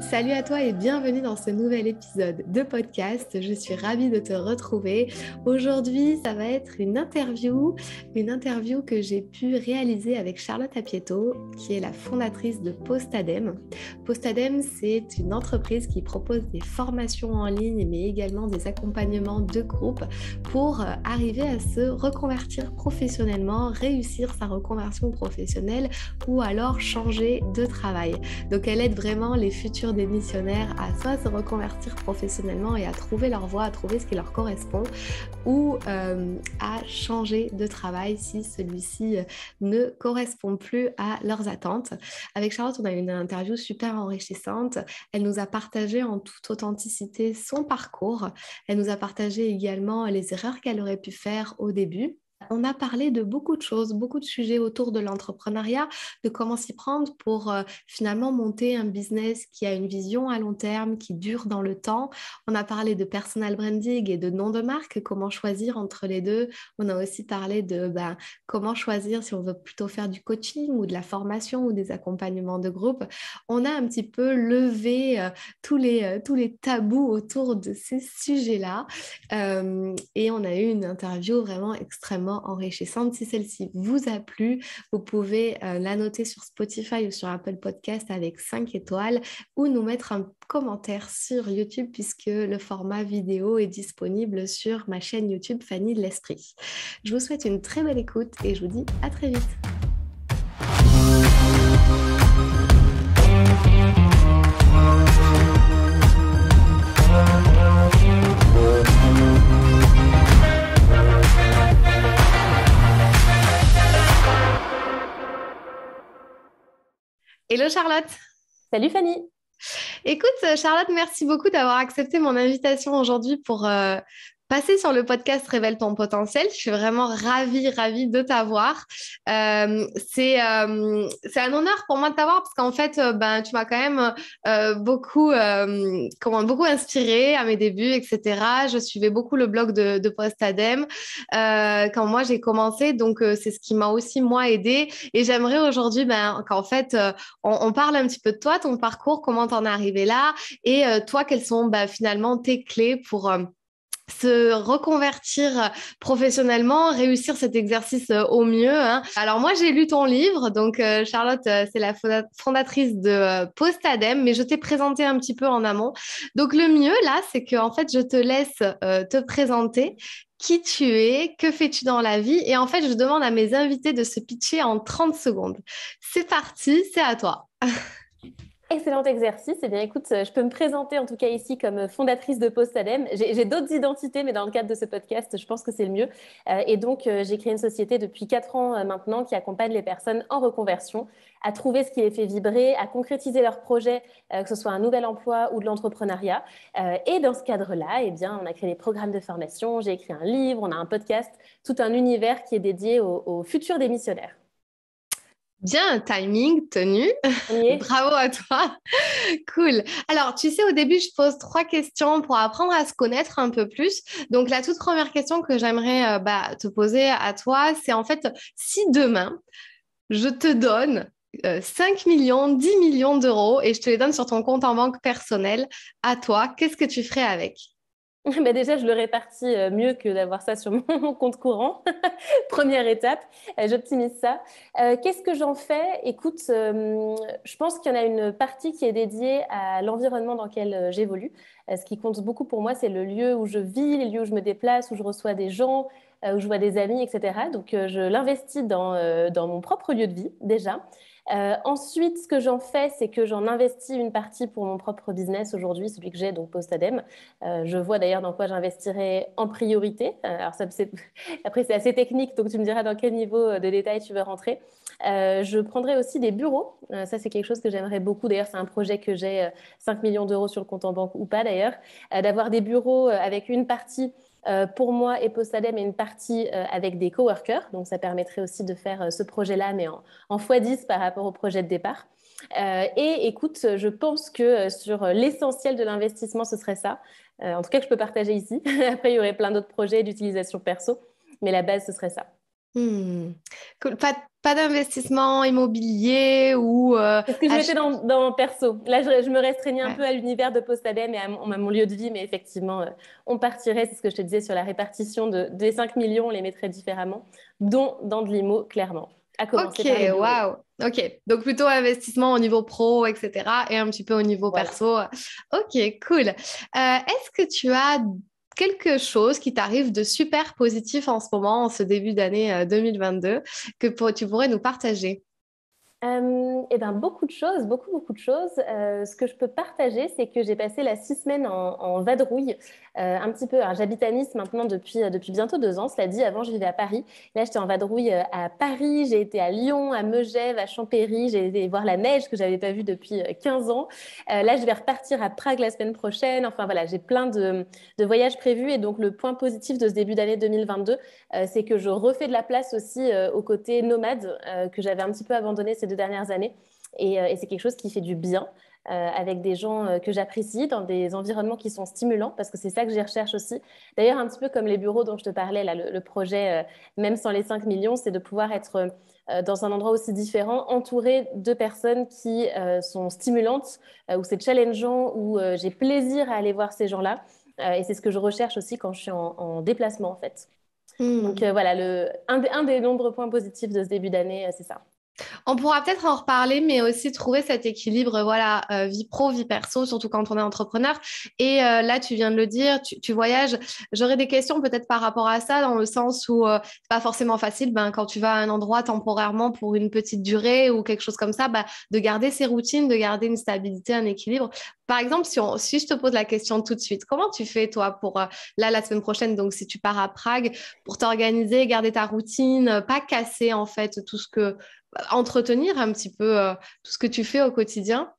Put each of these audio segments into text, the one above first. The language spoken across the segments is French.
Salut à toi et bienvenue dans ce nouvel épisode de podcast. Je suis ravie de te retrouver. Aujourd'hui, ça va être une interview que j'ai pu réaliser avec Charlotte Apieto, qui est la fondatrice de Postadem. Postadem, c'est une entreprise qui propose des formations en ligne, mais également des accompagnements de groupe pour arriver à se reconvertir professionnellement, réussir sa reconversion professionnelle ou alors changer de travail. Donc elle aide vraiment les futurs démissionnaires à soit se reconvertir professionnellement et à trouver leur voie, à trouver ce qui leur correspond, ou à changer de travail si celui-ci ne correspond plus à leurs attentes. Avec Charlotte, on a eu une interview super enrichissante. Elle nous a partagé en toute authenticité son parcours. Elle nous a partagé également les erreurs qu'elle aurait pu faire au début. On a parlé de beaucoup de choses, beaucoup de sujets autour de l'entrepreneuriat, de comment s'y prendre pour finalement monter un business qui a une vision à long terme, qui dure dans le temps. On a parlé de personal branding et de nom de marque, comment choisir entre les deux. On a aussi parlé de comment choisir si on veut plutôt faire du coaching ou de la formation ou des accompagnements de groupe. On a un petit peu levé tous les tabous autour de ces sujets-là. Et on a eu une interview vraiment extrêmement enrichissante. Si celle-ci vous a plu, vous pouvez la noter sur Spotify ou sur Apple Podcast avec 5 étoiles ou nous mettre un commentaire sur YouTube puisque le format vidéo est disponible sur ma chaîne YouTube Fanny de l'Esprit. Je vous souhaite une très belle écoute et je vous dis à très vite. Hello Charlotte. Salut Fanny. Écoute Charlotte, merci beaucoup d'avoir accepté mon invitation aujourd'hui pour passer sur le podcast Révèle ton potentiel. Je suis vraiment ravie de t'avoir. C'est un honneur pour moi de t'avoir parce qu'en fait, tu m'as quand même beaucoup inspiré à mes débuts, etc. Je suivais beaucoup le blog de Postadem quand moi j'ai commencé, donc c'est ce qui m'a aussi moi aidé. Et j'aimerais aujourd'hui qu'en fait on parle un petit peu de toi, ton parcours, comment t'en es arrivé là, et toi quelles sont finalement tes clés pour se reconvertir professionnellement, réussir cet exercice au mieux, hein. Alors moi, j'ai lu ton livre, donc Charlotte, c'est la fondatrice de Postadem, mais je t'ai présenté un petit peu en amont. Donc le mieux, là, c'est que en fait, je te laisse te présenter qui tu es, que fais-tu dans la vie, et en fait, je demande à mes invités de se pitcher en 30 secondes. C'est parti, c'est à toi. Excellent exercice. Eh bien, écoute, je peux me présenter en tout cas ici comme fondatrice de Postadem. J'ai d'autres identités, mais dans le cadre de ce podcast, je pense que c'est le mieux. Et donc, j'ai créé une société depuis 4 ans maintenant qui accompagne les personnes en reconversion à trouver ce qui les fait vibrer, à concrétiser leurs projets, que ce soit un nouvel emploi ou de l'entrepreneuriat. Et dans ce cadre-là, eh bien, on a créé des programmes de formation, j'ai écrit un livre, on a un podcast, tout un univers qui est dédié aux futurs démissionnaires. Bien, un timing tenu. On y est? Bravo à toi. Cool. Alors, tu sais, au début, je pose 3 questions pour apprendre à se connaître un peu plus. Donc, la toute première question que j'aimerais te poser à toi, c'est en fait, si demain, je te donne 5 millions, 10 millions d'euros et je te les donne sur ton compte en banque personnel, à toi, qu'est-ce que tu ferais avec? Bah déjà, je le répartis mieux que d'avoir ça sur mon compte courant. Première étape, j'optimise ça. Qu'est-ce que j'en fais? Écoute, je pense qu'il y en a une partie qui est dédiée à l'environnement dans lequel j'évolue. Ce qui compte beaucoup pour moi, c'est le lieu où je vis, les lieux où je me déplace, où je reçois des gens, où je vois des amis, etc. Donc, je l'investis dans mon propre lieu de vie, déjà. Ensuite, ce que j'en fais, c'est que j'en investis une partie pour mon propre business aujourd'hui, celui que j'ai, donc Postadem. Je vois d'ailleurs dans quoi j'investirai en priorité. Alors ça, après, c'est assez technique, donc tu me diras dans quel niveau de détail tu veux rentrer. Je prendrai aussi des bureaux. Ça, c'est quelque chose que j'aimerais beaucoup. D'ailleurs, c'est un projet que j'ai 5 millions d'euros sur le compte en banque ou pas d'ailleurs. D'avoir des bureaux avec une partie pour moi et Postadem et une partie avec des coworkers. Donc, ça permettrait aussi de faire ce projet-là, mais en x10 par rapport au projet de départ. Et écoute, je pense que sur l'essentiel de l'investissement, ce serait ça. En tout cas, que je peux partager ici. Après, il y aurait plein d'autres projets d'utilisation perso, mais la base, ce serait ça. Hmm. Cool. pas d'investissement immobilier ou C'est ce que je mettais dans perso. Là, je me restreignais un Ouais. peu à l'univers de Postadem et à mon lieu de vie, mais effectivement, on partirait, c'est ce que je te disais sur la répartition des 5 millions, on les mettrait différemment, dont dans de l'IMO, clairement, à commencer Ok, par les bureaux. waouh. Ok, donc plutôt investissement au niveau pro, etc. et un petit peu au niveau Voilà. perso. Ok, cool. Est-ce que tu as quelque chose qui t'arrive de super positif en ce moment, en ce début d'année 2022, que tu pourrais nous partager? Eh ben, beaucoup de choses, beaucoup de choses. Ce que je peux partager, c'est que j'ai passé la 6 semaines en vadrouille, un petit peu. Alors, j'habite à Nice maintenant depuis bientôt 2 ans. Cela dit, avant, je vivais à Paris. Là, j'étais en vadrouille à Paris, j'ai été à Lyon, à Megève, à Champéry. J'ai été voir la neige que j'avais pas vue depuis 15 ans. Là, je vais repartir à Prague la semaine prochaine. Enfin, voilà, j'ai plein de voyages prévus. Et donc, le point positif de ce début d'année 2022, c'est que je refais de la place aussi au côté nomade que j'avais un petit peu abandonné ces 2 dernières années. Et c'est quelque chose qui fait du bien avec des gens que j'apprécie, dans des environnements qui sont stimulants, parce que c'est ça que j'y recherche aussi. D'ailleurs, un petit peu comme les bureaux dont je te parlais, là, le projet, même sans les 5 millions, c'est de pouvoir être dans un endroit aussi différent, entouré de personnes qui sont stimulantes, où c'est challengeant, où j'ai plaisir à aller voir ces gens-là. Et c'est ce que je recherche aussi quand je suis en déplacement, en fait. Donc Hmm. voilà, un des nombreux points positifs de ce début d'année, c'est ça. On pourra peut-être en reparler, mais aussi trouver cet équilibre, voilà, vie pro, vie perso, surtout quand on est entrepreneur. Et là, tu viens de le dire, tu voyages. J'aurais des questions peut-être par rapport à ça, dans le sens où c'est pas forcément facile, ben, quand tu vas à un endroit temporairement pour une petite durée ou quelque chose comme ça, ben, de garder ses routines, de garder une stabilité, un équilibre. Par exemple, si je te pose la question tout de suite, comment tu fais, toi, pour là, la semaine prochaine, donc si tu pars à Prague, pour t'organiser, garder ta routine, pas casser en fait tout ce que entretenir un petit peu tout ce que tu fais au quotidien?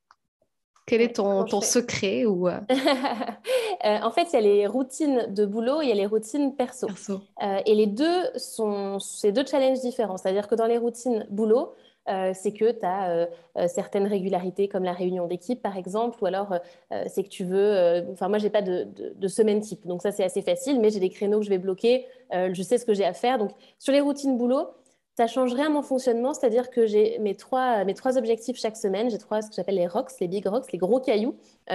Quel est Ouais, comment je ton fais? secret ou En fait, il y a les routines de boulot et il y a les routines perso. perso? Et les deux c'est deux challenges différents. C'est-à-dire que dans les routines boulot, c'est que tu as certaines régularités comme la réunion d'équipe, par exemple, ou alors c'est que tu veux. Enfin, moi, j'ai pas de semaine type, donc ça, c'est assez facile, mais j'ai des créneaux que je vais bloquer. Je sais ce que j'ai à faire. Donc, sur les routines boulot, ça change rien à mon fonctionnement, c'est-à-dire que j'ai mes trois objectifs chaque semaine. J'ai trois, ce que j'appelle les rocks, les big rocks, les gros cailloux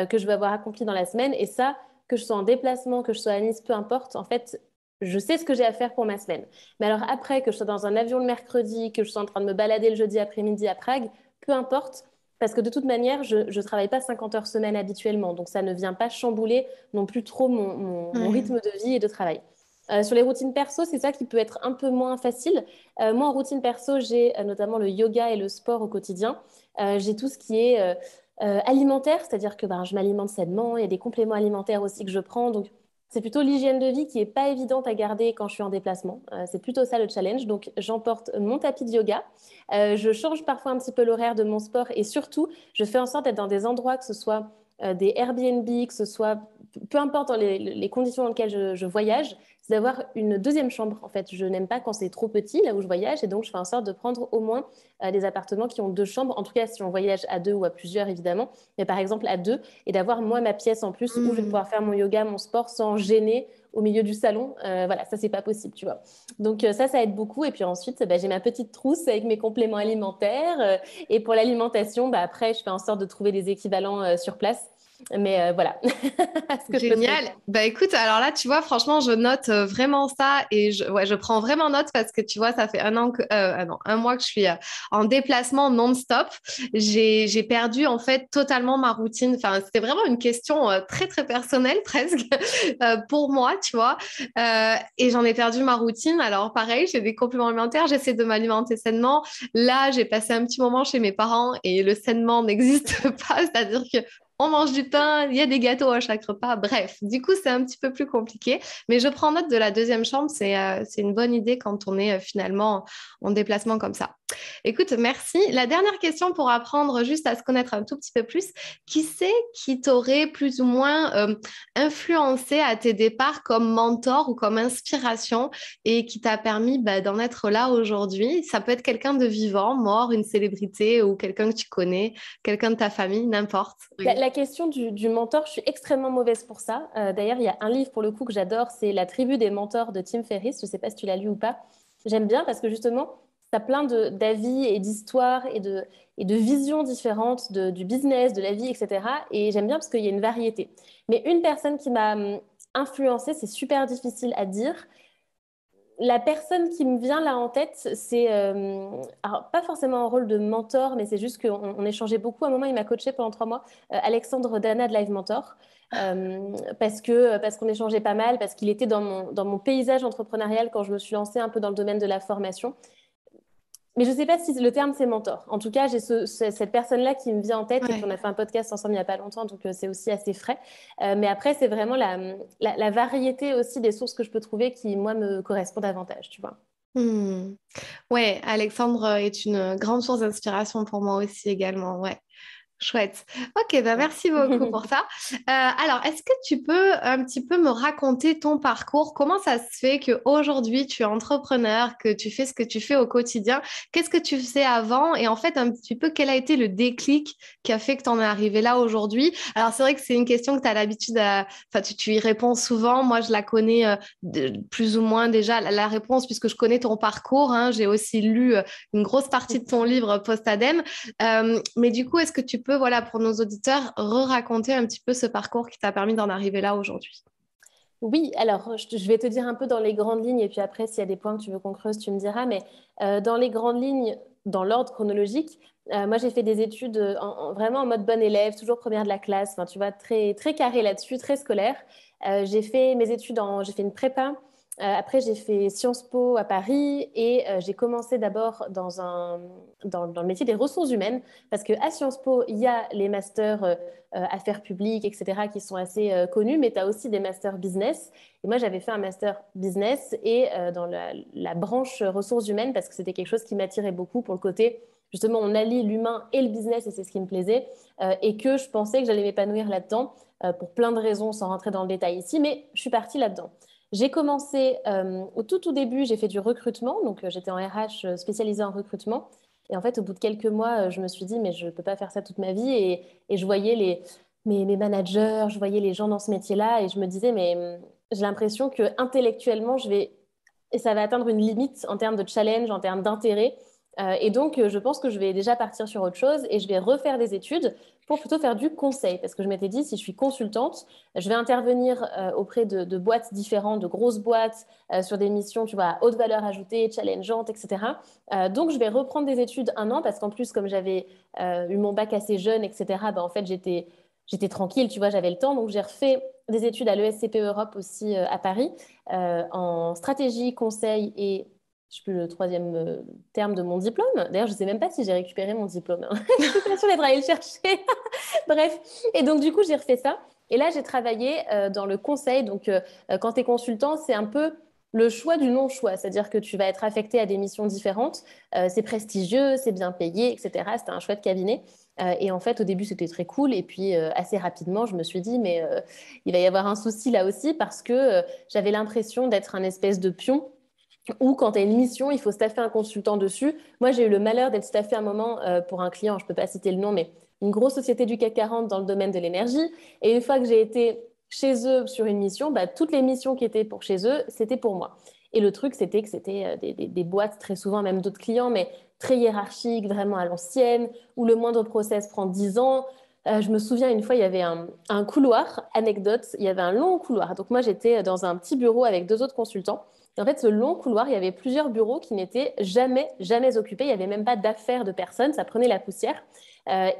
que je vais avoir accomplis dans la semaine. Et ça, que je sois en déplacement, que je sois à Nice, peu importe, en fait, je sais ce que j'ai à faire pour ma semaine. Mais alors après, que je sois dans un avion le mercredi, que je sois en train de me balader le jeudi après-midi à Prague, peu importe, parce que de toute manière, je ne travaille pas 50 heures semaine habituellement. Donc ça ne vient pas chambouler non plus trop mon Ouais. rythme de vie et de travail. Sur les routines perso, c'est ça qui peut être un peu moins facile. Moi, en routine perso, j'ai notamment le yoga et le sport au quotidien. J'ai tout ce qui est alimentaire, c'est-à-dire que ben, je m'alimente sainement. Il y a des compléments alimentaires aussi que je prends. Donc, c'est plutôt l'hygiène de vie qui est pas évidente à garder quand je suis en déplacement. C'est plutôt ça le challenge. Donc, j'emporte mon tapis de yoga. Je change parfois un petit peu l'horaire de mon sport et surtout, je fais en sorte d'être dans des endroits, que ce soit des Airbnb, que ce soit peu importe dans les conditions dans lesquelles je voyage, c'est d'avoir une deuxième chambre. En fait, je n'aime pas quand c'est trop petit là où je voyage et donc je fais en sorte de prendre au moins des appartements qui ont 2 chambres. En tout cas, si on voyage à deux ou à plusieurs, évidemment, mais par exemple à deux et d'avoir moi ma pièce en plus où je vais Hmm. pouvoir faire mon yoga, mon sport sans gêner au milieu du salon. Voilà, ça c'est pas possible, tu vois. Donc ça aide beaucoup. Et puis ensuite, bah, j'ai ma petite trousse avec mes compléments alimentaires. Et pour l'alimentation, bah, après, je fais en sorte de trouver des équivalents sur place. Mais voilà ce que je peux te Génial. répondre. Bah écoute, alors là, tu vois, franchement, je note vraiment ça et ouais, je prends vraiment note parce que tu vois, ça fait un mois que je suis en déplacement non-stop. J'ai perdu en fait totalement ma routine. Enfin, c'était vraiment une question très très personnelle presque pour moi, tu vois. Et j'en ai perdu ma routine. Alors pareil, j'ai des compléments alimentaires, j'essaie de m'alimenter sainement. Là, j'ai passé un petit moment chez mes parents et le sainement n'existe pas, c'est-à-dire que on mange du pain, il y a des gâteaux à chaque repas. Bref, du coup, c'est un petit peu plus compliqué. Mais je prends note de la deuxième chambre. C'est une bonne idée quand on est finalement en déplacement comme ça. Écoute, merci. La dernière question pour apprendre juste à se connaître un tout petit peu plus. Qui c'est qui t'aurait plus ou moins influencé à tes départs comme mentor ou comme inspiration et qui t'a permis bah, d'en être là aujourd'hui? Ça peut être quelqu'un de vivant, mort, une célébrité ou quelqu'un que tu connais, quelqu'un de ta famille, n'importe. La, Oui. la question du mentor, je suis extrêmement mauvaise pour ça. D'ailleurs, il y a un livre pour le coup que j'adore, c'est La tribu des mentors de Tim Ferriss. Je ne sais pas si tu l'as lu ou pas. J'aime bien parce que justement, tu as plein d'avis et d'histoires et de visions différentes du business, de la vie, etc. Et j'aime bien parce qu'il y a une variété. Mais une personne qui m'a influencée, c'est super difficile à dire. La personne qui me vient là en tête, c'est alors pas forcément un rôle de mentor, mais c'est juste qu'on échangeait beaucoup. À un moment, il m'a coaché pendant 3 mois, Alexandre Dana de Live Mentor, parce qu'on échangeait pas mal, parce qu'il était dans mon paysage entrepreneurial quand je me suis lancée un peu dans le domaine de la formation. Mais je ne sais pas si le terme c'est mentor. En tout cas, j'ai cette personne-là qui me vient en tête et puis on Ouais. a fait un podcast ensemble il n'y a pas longtemps, donc c'est aussi assez frais. Mais après, c'est vraiment la variété aussi des sources que je peux trouver qui, moi, me correspondent davantage, tu vois. Hmm. Ouais, Alexandre est une grande source d'inspiration pour moi aussi également. Ouais. Chouette. Ok, bah Ouais. merci beaucoup pour ça. Alors, est-ce que tu peux un petit peu me raconter ton parcours? Comment ça se fait qu'aujourd'hui tu es entrepreneur, que tu fais ce que tu fais au quotidien? Qu'est-ce que tu faisais avant? Et en fait, un petit peu, quel a été le déclic qui a fait que tu en es arrivé là aujourd'hui? Alors, c'est vrai que c'est une question que tu as l'habitude à... Enfin, tu y réponds souvent. Moi, je la connais plus ou moins déjà, la réponse, puisque je connais ton parcours, hein. J'ai aussi lu une grosse partie de ton livre post-ADEME. Mais du coup, est-ce que tu peux, voilà, pour nos auditeurs, re-raconter un petit peu ce parcours qui t'a permis d'en arriver là aujourd'hui? Oui, alors je vais te dire un peu dans les grandes lignes et puis après, s'il y a des points que tu veux qu'on creuse, tu me diras. Mais dans les grandes lignes, dans l'ordre chronologique, moi j'ai fait des études vraiment en mode bonne élève, toujours première de la classe. Enfin, tu vois, très très carré là-dessus, très scolaire. J'ai fait mes études j'ai fait une prépa. Après, j'ai fait Sciences Po à Paris et j'ai commencé d'abord dans le métier des ressources humaines parce qu'à Sciences Po, il y a les masters affaires publiques, etc., qui sont assez connus, mais tu as aussi des masters business. Et moi, j'avais fait un master business et dans la branche ressources humaines parce que c'était quelque chose qui m'attirait beaucoup pour le côté, justement, on allie l'humain et le business et c'est ce qui me plaisait et que je pensais que j'allais m'épanouir là-dedans pour plein de raisons sans rentrer dans le détail ici, mais je suis partie là-dedans. J'ai commencé au tout début, j'ai fait du recrutement, donc j'étais en RH spécialisée en recrutement. Et en fait, au bout de quelques mois, je me suis dit, mais je ne peux pas faire ça toute ma vie. Et je voyais mes managers, je voyais les gens dans ce métier-là, et je me disais, mais j'ai l'impression que intellectuellement, et ça va atteindre une limite en termes de challenge, en termes d'intérêt. Et donc, je pense que je vais déjà partir sur autre chose et je vais refaire des études pour plutôt faire du conseil. Parce que je m'étais dit, si je suis consultante, je vais intervenir auprès de boîtes différentes, de grosses boîtes, sur des missions, tu vois, à haute valeur ajoutée, challengeantes, etc. Donc, je vais reprendre des études 1 an parce qu'en plus, comme j'avais eu mon bac assez jeune, etc., bah, en fait, j'étais tranquille, tu vois, j'avais le temps. Donc, j'ai refait des études à l'ESCP Europe aussi à Paris en stratégie, conseil et je sais plus le troisième terme de mon diplôme. D'ailleurs, je ne sais même pas si j'ai récupéré mon diplôme. Je suis pas sûre d'être allée le chercher. Bref. Et donc, du coup, j'ai refait ça. Et là, j'ai travaillé dans le conseil. Donc, quand tu es consultant, c'est un peu le choix du non-choix. C'est-à-dire que tu vas être affecté à des missions différentes. C'est prestigieux, c'est bien payé, etc. C'était un chouette cabinet. Et en fait, au début, c'était très cool. Et puis, assez rapidement, je me suis dit, mais il va y avoir un souci là aussi parce que j'avais l'impression d'être un espèce de pion ou quand tu as une mission, il faut staffer un consultant dessus. Moi, j'ai eu le malheur d'être staffée un moment pour un client, je ne peux pas citer le nom, mais une grosse société du CAC 40 dans le domaine de l'énergie. Et une fois que j'ai été chez eux sur une mission, bah, toutes les missions qui étaient pour chez eux, c'était pour moi. Et le truc, c'était que c'était des boîtes, très souvent, même d'autres clients, mais très hiérarchiques, vraiment à l'ancienne, où le moindre process prend 10 ans. Je me souviens, une fois, il y avait un couloir, anecdote, il y avait un long couloir. Donc moi, j'étais dans un petit bureau avec deux autres consultants. Et en fait, ce long couloir, il y avait plusieurs bureaux qui n'étaient jamais, jamais occupés. Il n'y avait même pas d'affaires de personnes. Ça prenait la poussière.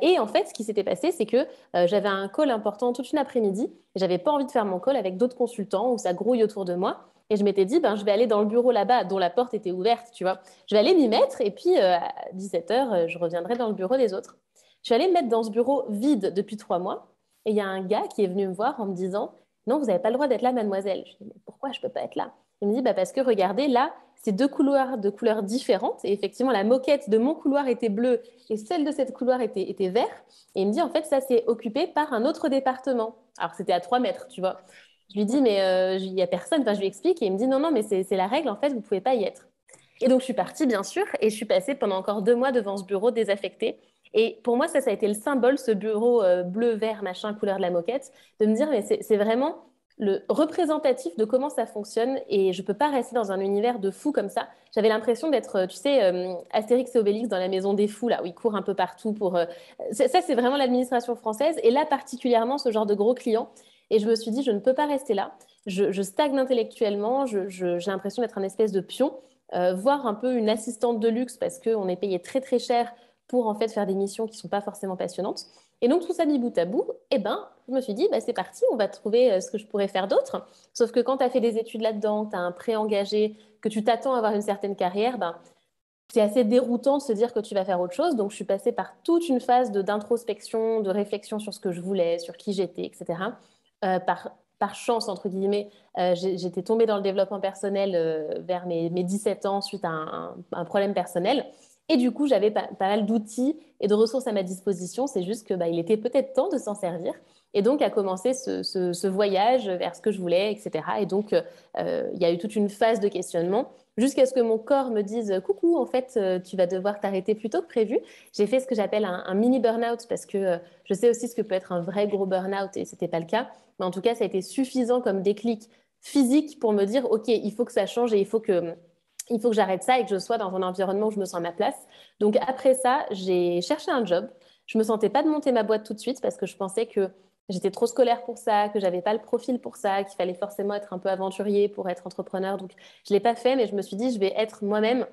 Et en fait, ce qui s'était passé, c'est que j'avais un call important toute une après-midi. Et j'avais pas envie de faire mon call avec d'autres consultants où ça grouille autour de moi. Et je m'étais dit, ben, je vais aller dans le bureau là-bas, dont la porte était ouverte, tu vois. Je vais aller m'y mettre et puis à 17 heures, je reviendrai dans le bureau des autres. Je suis allée me mettre dans ce bureau vide depuis 3 mois. Et il y a un gars qui est venu me voir en me disant, non, vous n'avez pas le droit d'être là, mademoiselle. Je dis, mais pourquoi je ne peux pas être là? Il me dit, bah parce que regardez, là, c'est deux couloirs de couleurs différentes. Et effectivement, la moquette de mon couloir était bleue et celle de cette couloir était vert. Et il me dit, en fait, ça, c'est occupé par un autre département. Alors, c'était à 3 mètres, tu vois. Je lui dis, mais il n'y a personne. Enfin, je lui explique et il me dit, non, non, mais c'est la règle, en fait, vous ne pouvez pas y être. Et donc, je suis partie, bien sûr, et je suis passée pendant encore 2 mois devant ce bureau désaffecté. Et pour moi, ça a été le symbole, ce bureau bleu, vert, machin, couleur de la moquette, de me dire, mais c'est vraiment le représentatif de comment ça fonctionne et je peux pas rester dans un univers de fous comme ça. J'avais l'impression d'être, tu sais, Astérix et Obélix dans la maison des fous, là, où ils courent un peu partout pour... Ça, c'est vraiment l'administration française et là, particulièrement, ce genre de gros clients. Et je me suis dit, je ne peux pas rester là. Je stagne intellectuellement, j'ai l'impression d'être un espèce de pion, voire un peu une assistante de luxe parce qu'on est payé très, très cher pour en fait faire des missions qui ne sont pas forcément passionnantes. Et donc, tout ça mis bout à bout, eh ben, je me suis dit, bah, c'est parti, on va trouver ce que je pourrais faire d'autre. Sauf que quand tu as fait des études là-dedans, tu as un prêt engagé, que tu t'attends à avoir une certaine carrière, ben, c'est assez déroutant de se dire que tu vas faire autre chose. Donc, je suis passée par toute une phase d'introspection, de réflexion sur ce que je voulais, sur qui j'étais, etc. Par chance, entre guillemets, j'étais tombée dans le développement personnel vers mes 17 ans suite à un problème personnel. Et du coup, j'avais pas mal d'outils et de ressources à ma disposition. C'est juste que, bah, il était peut-être temps de s'en servir. Et donc, a commencé ce voyage vers ce que je voulais, etc. Et donc, il y a eu toute une phase de questionnement jusqu'à ce que mon corps me dise coucou, en fait, tu vas devoir t'arrêter plus tôt que prévu. J'ai fait ce que j'appelle un mini burn-out parce que je sais aussi ce que peut être un vrai gros burn-out et c'était pas le cas. Mais en tout cas, ça a été suffisant comme déclic physique pour me dire ok, il faut que ça change et il faut que j'arrête ça et que je sois dans un environnement où je me sens à ma place. Donc après ça, j'ai cherché un job. Je me sentais pas de monter ma boîte tout de suite parce que je pensais que j'étais trop scolaire pour ça, que j'avais pas le profil pour ça, qu'il fallait forcément être un peu aventurier pour être entrepreneur. Donc je l'ai pas fait, mais je me suis dit je vais être moi-même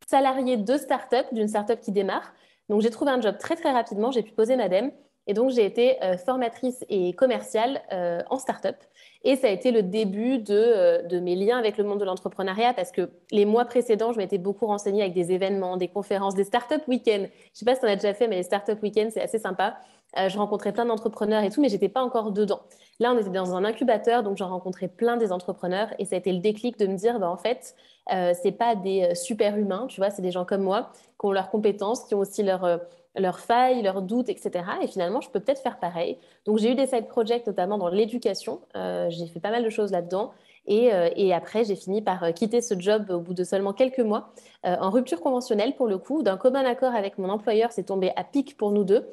salariée de start-up, d'une start-up qui démarre. Donc j'ai trouvé un job très très rapidement, j'ai pu poser ma dème et donc j'ai été formatrice et commerciale en start-up. Et ça a été le début de mes liens avec le monde de l'entrepreneuriat parce que les mois précédents, je m'étais beaucoup renseignée avec des événements, des conférences, des start-up week-ends. Je ne sais pas si tu en as déjà fait, mais les start-up week-ends, c'est assez sympa. Je rencontrais plein d'entrepreneurs et tout, mais j'étais pas encore dedans. Là, on était dans un incubateur, donc j'en rencontrais plein des entrepreneurs et ça a été le déclic de me dire, bah, en fait, c'est pas des super humains, tu vois, c'est des gens comme moi qui ont leurs compétences, qui ont aussi leurs failles, leurs doutes, etc. Et finalement, je peux peut-être faire pareil. Donc, j'ai eu des side projects, notamment dans l'éducation. J'ai fait pas mal de choses là-dedans. Et après, j'ai fini par quitter ce job au bout de seulement quelques mois, en rupture conventionnelle pour le coup. D'un commun accord avec mon employeur, c'est tombé à pic pour nous deux.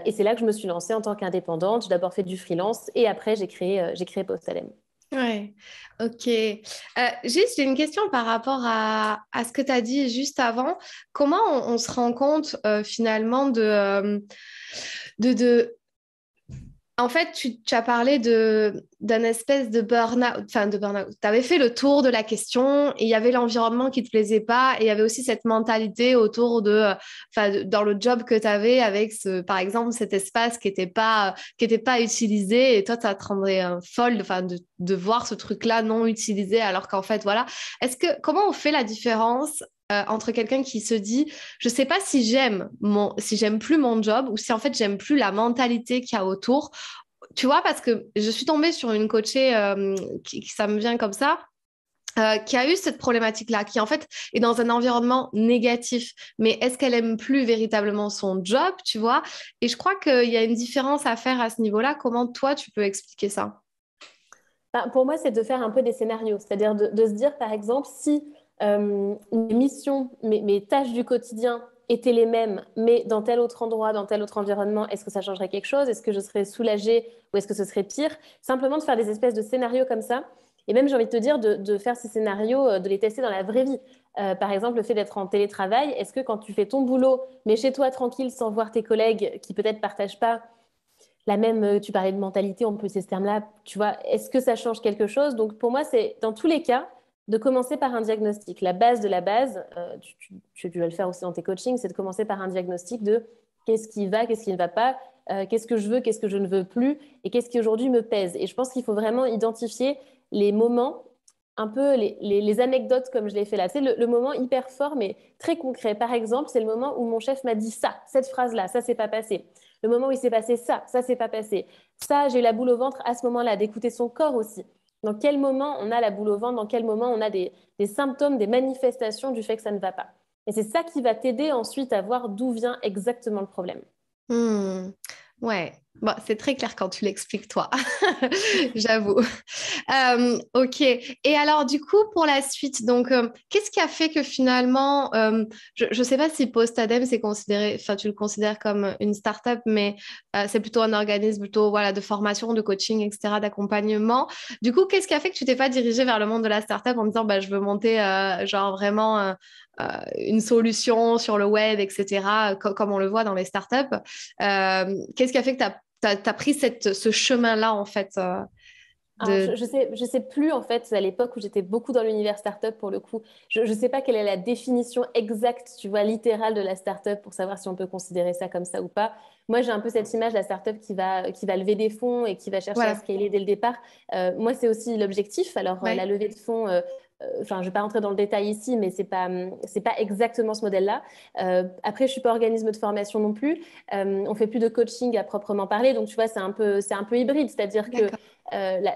Et c'est là que je me suis lancée en tant qu'indépendante. J'ai d'abord fait du freelance et après, j'ai créé Postalem. Ouais, ok. Juste, j'ai une question par rapport à ce que tu as dit juste avant. Comment on se rend compte finalement de, en fait, tu as parlé d'un espèce de burn-out, enfin de burn-out. Tu avais fait le tour de la question et il y avait l'environnement qui ne te plaisait pas et il y avait aussi cette mentalité autour dans le job que tu avais avec, par exemple, cet espace qui était pas utilisé et toi, ça te rendrait folle enfin, de voir ce truc-là non utilisé alors qu'en fait, voilà. Comment on fait la différence entre quelqu'un qui se dit je sais pas si j'aime plus mon job ou si en fait j'aime plus la mentalité qu'il y a autour. Tu vois, parce que je suis tombée sur une coachée ça me vient comme ça, qui a eu cette problématique-là, qui en fait est dans un environnement négatif. Mais est-ce qu'elle aime plus véritablement son job, tu vois? Et je crois qu'il y a une différence à faire à ce niveau-là. Comment toi, tu peux expliquer ça? Ben, pour moi, c'est de faire un peu des scénarios, c'est-à-dire de se dire, par exemple, si mes missions, mes tâches du quotidien étaient les mêmes, mais dans tel autre endroit, dans tel autre environnement, est-ce que ça changerait quelque chose? Est-ce que je serais soulagée ou est-ce que ce serait pire? Simplement de faire des espèces de scénarios comme ça. Et même, j'ai envie de te dire, de faire ces scénarios, de les tester dans la vraie vie. Par exemple, le fait d'être en télétravail, est-ce que quand tu fais ton boulot, mais chez toi, tranquille, sans voir tes collègues qui peut-être partagent pas la même, tu parlais de mentalité, on peut utiliser ce terme-là, tu vois, est-ce que ça change quelque chose? Donc pour moi, c'est dans tous les cas de commencer par un diagnostic. La base de la base, tu vas le faire aussi dans tes coachings, c'est de commencer par un diagnostic de qu'est-ce qui va, qu'est-ce qui ne va pas, qu'est-ce que je veux, qu'est-ce que je ne veux plus, et qu'est-ce qui aujourd'hui me pèse. Et je pense qu'il faut vraiment identifier les moments, un peu les anecdotes comme je l'ai fait là. C'est le moment hyper fort, mais très concret. Par exemple, c'est le moment où mon chef m'a dit ça, cette phrase-là, ça s'est pas passé. Le moment où il s'est passé ça, ça s'est pas passé. Ça, j'ai eu la boule au ventre à ce moment-là, d'écouter son corps aussi. Dans quel moment on a la boule au ventre, dans quel moment on a des symptômes, des manifestations du fait que ça ne va pas. Et c'est ça qui va t'aider ensuite à voir d'où vient exactement le problème. Hmm, ouais. Bon, c'est très clair quand tu l'expliques, toi. J'avoue. Ok. Et alors, du coup, pour la suite, donc, qu'est-ce qui a fait que finalement, je ne sais pas si Postadem, c'est considéré, enfin, tu le considères comme une start-up, mais c'est plutôt un organisme plutôt, voilà, de formation, de coaching, etc., d'accompagnement. Du coup, qu'est-ce qui a fait que tu t'es pas dirigé vers le monde de la start-up en disant, bah, je veux monter, genre, vraiment une solution sur le web, etc., comme on le voit dans les startups. Qu'est-ce qui a fait que tu as pris ce chemin-là, en fait, Alors, de... je sais plus en fait à l'époque où j'étais beaucoup dans l'univers startup pour le coup. Je sais pas quelle est la définition exacte, tu vois, littérale de la startup pour savoir si on peut considérer ça comme ça ou pas. Moi, j'ai un peu cette image de la startup qui va lever des fonds et qui va chercher à Voilà. scaler dès le départ. Moi, c'est aussi l'objectif. Alors, la Ouais. levée de fonds, enfin, je vais pas rentrer dans le détail ici, mais c'est pas exactement ce modèle-là. Après, je suis pas organisme de formation non plus. On fait plus de coaching à proprement parler, donc tu vois, c'est un peu hybride, c'est-à-dire que D'accord.